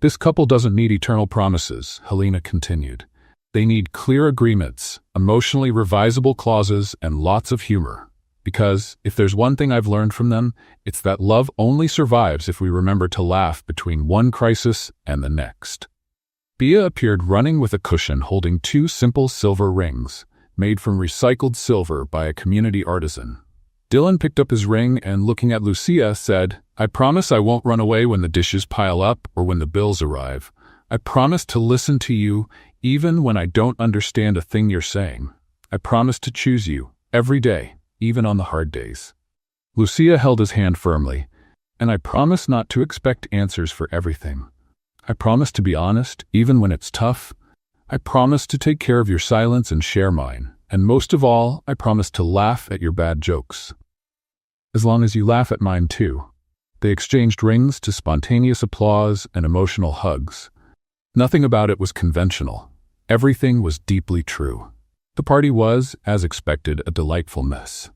"This couple doesn't need eternal promises," Helena continued. "They need clear agreements, emotionally revisable clauses, and lots of humor. Because, if there's one thing I've learned from them, it's that love only survives if we remember to laugh between one crisis and the next." Bia appeared running with a cushion holding 2 simple silver rings, made from recycled silver by a community artisan. Dylan picked up his ring and, looking at Lucia, said, "I promise I won't run away when the dishes pile up or when the bills arrive. I promise to listen to you, even when I don't understand a thing you're saying. I promise to choose you, every day, even on the hard days." Lucia held his hand firmly. "And I promise not to expect answers for everything. I promise to be honest, even when it's tough. I promise to take care of your silence and share mine. And most of all, I promise to laugh at your bad jokes. As long as you laugh at mine too." They exchanged rings to spontaneous applause and emotional hugs. Nothing about it was conventional. Everything was deeply true. The party was, as expected, a delightful mess.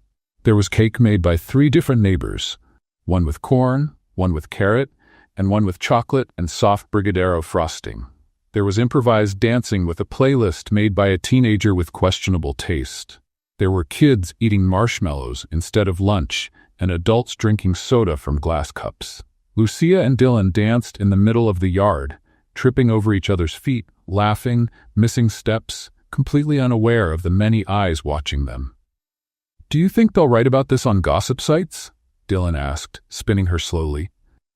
There was cake made by 3 different neighbors, one with corn, one with carrot, and one with chocolate and soft brigadeiro frosting. There was improvised dancing with a playlist made by a teenager with questionable taste. There were kids eating marshmallows instead of lunch, and adults drinking soda from glass cups. Lucia and Dylan danced in the middle of the yard, tripping over each other's feet, laughing, missing steps, completely unaware of the many eyes watching them. "Do you think they'll write about this on gossip sites?" Dylan asked, spinning her slowly.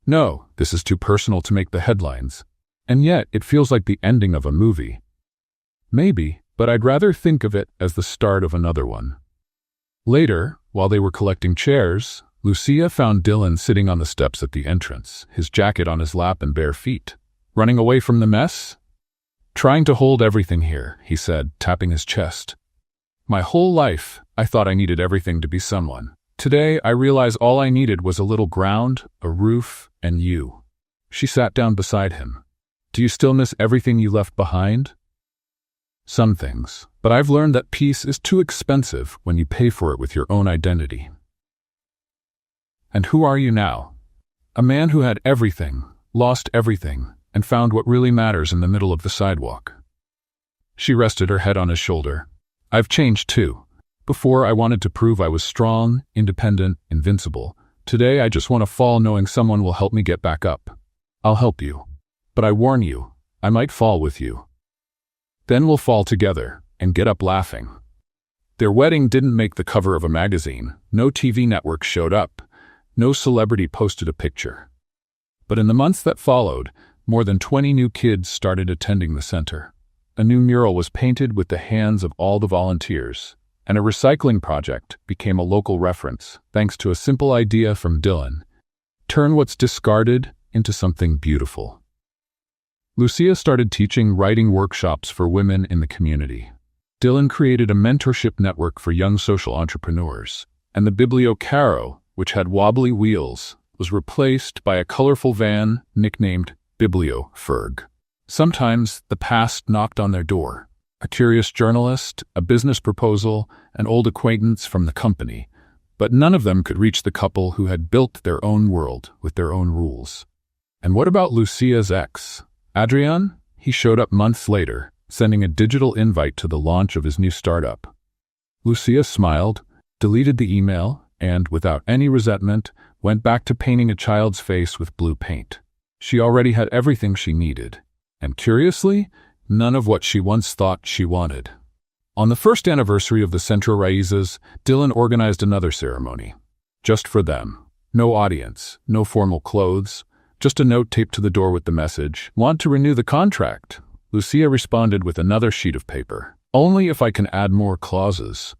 "No, this is too personal to make the headlines. And yet, it feels like the ending of a movie." "Maybe, but I'd rather think of it as the start of another one." Later, while they were collecting chairs, Lucia found Dylan sitting on the steps at the entrance, his jacket on his lap and bare feet. "Running away from the mess?" "Trying to hold everything here," he said, tapping his chest. "My whole life, I thought I needed everything to be someone. Today, I realize all I needed was a little ground, a roof, and you." She sat down beside him. Do you still miss everything you left behind? Some things, but I've learned that peace is too expensive when you pay for it with your own identity. And who are you now? A man who had everything, lost everything, and found what really matters in the middle of the sidewalk. She rested her head on his shoulder. I've changed too. Before I wanted to prove I was strong, independent, invincible. Today I just want to fall knowing someone will help me get back up. I'll help you. But I warn you, I might fall with you. Then we'll fall together and get up laughing. Their wedding didn't make the cover of a magazine. No TV network showed up. No celebrity posted a picture. But in the months that followed, more than 20 new kids started attending the center. A new mural was painted with the hands of all the volunteers, and a recycling project became a local reference thanks to a simple idea from Dylan. Turn what's discarded into something beautiful. Lucia started teaching writing workshops for women in the community. Dylan created a mentorship network for young social entrepreneurs, and the Biblio Caro, which had wobbly wheels, was replaced by a colorful van nicknamed Biblio Ferg. Sometimes the past knocked on their door. A curious journalist, a business proposal, an old acquaintance from the company. But none of them could reach the couple who had built their own world with their own rules. And what about Lucia's ex, Adrian? He showed up months later, sending a digital invite to the launch of his new startup. Lucia smiled, deleted the email, and, without any resentment, went back to painting a child's face with blue paint. She already had everything she needed, and curiously, none of what she once thought she wanted. On the first anniversary of the Centro Raíces, Dylan organized another ceremony. Just for them. No audience, no formal clothes, just a note taped to the door with the message, "Want to renew the contract?" Lucia responded with another sheet of paper. "Only if I can add more clauses."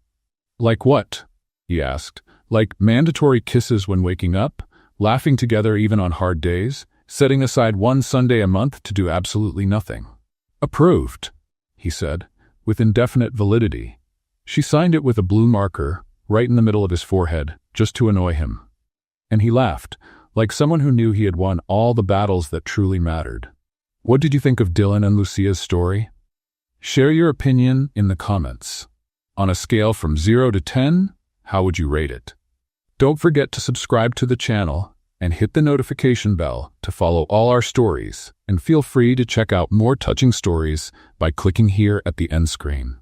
"Like what?" he asked. "Like mandatory kisses when waking up, laughing together even on hard days, setting aside one Sunday a month to do absolutely nothing." "Approved," he said, with indefinite validity. She signed it with a blue marker, right in the middle of his forehead, just to annoy him. And he laughed, like someone who knew he had won all the battles that truly mattered. What did you think of Dylan and Lucia's story? Share your opinion in the comments. On a scale from 0 to 10, how would you rate it? Don't forget to subscribe to the channel and hit the notification bell to follow all our stories, and feel free to check out more touching stories by clicking here at the end screen.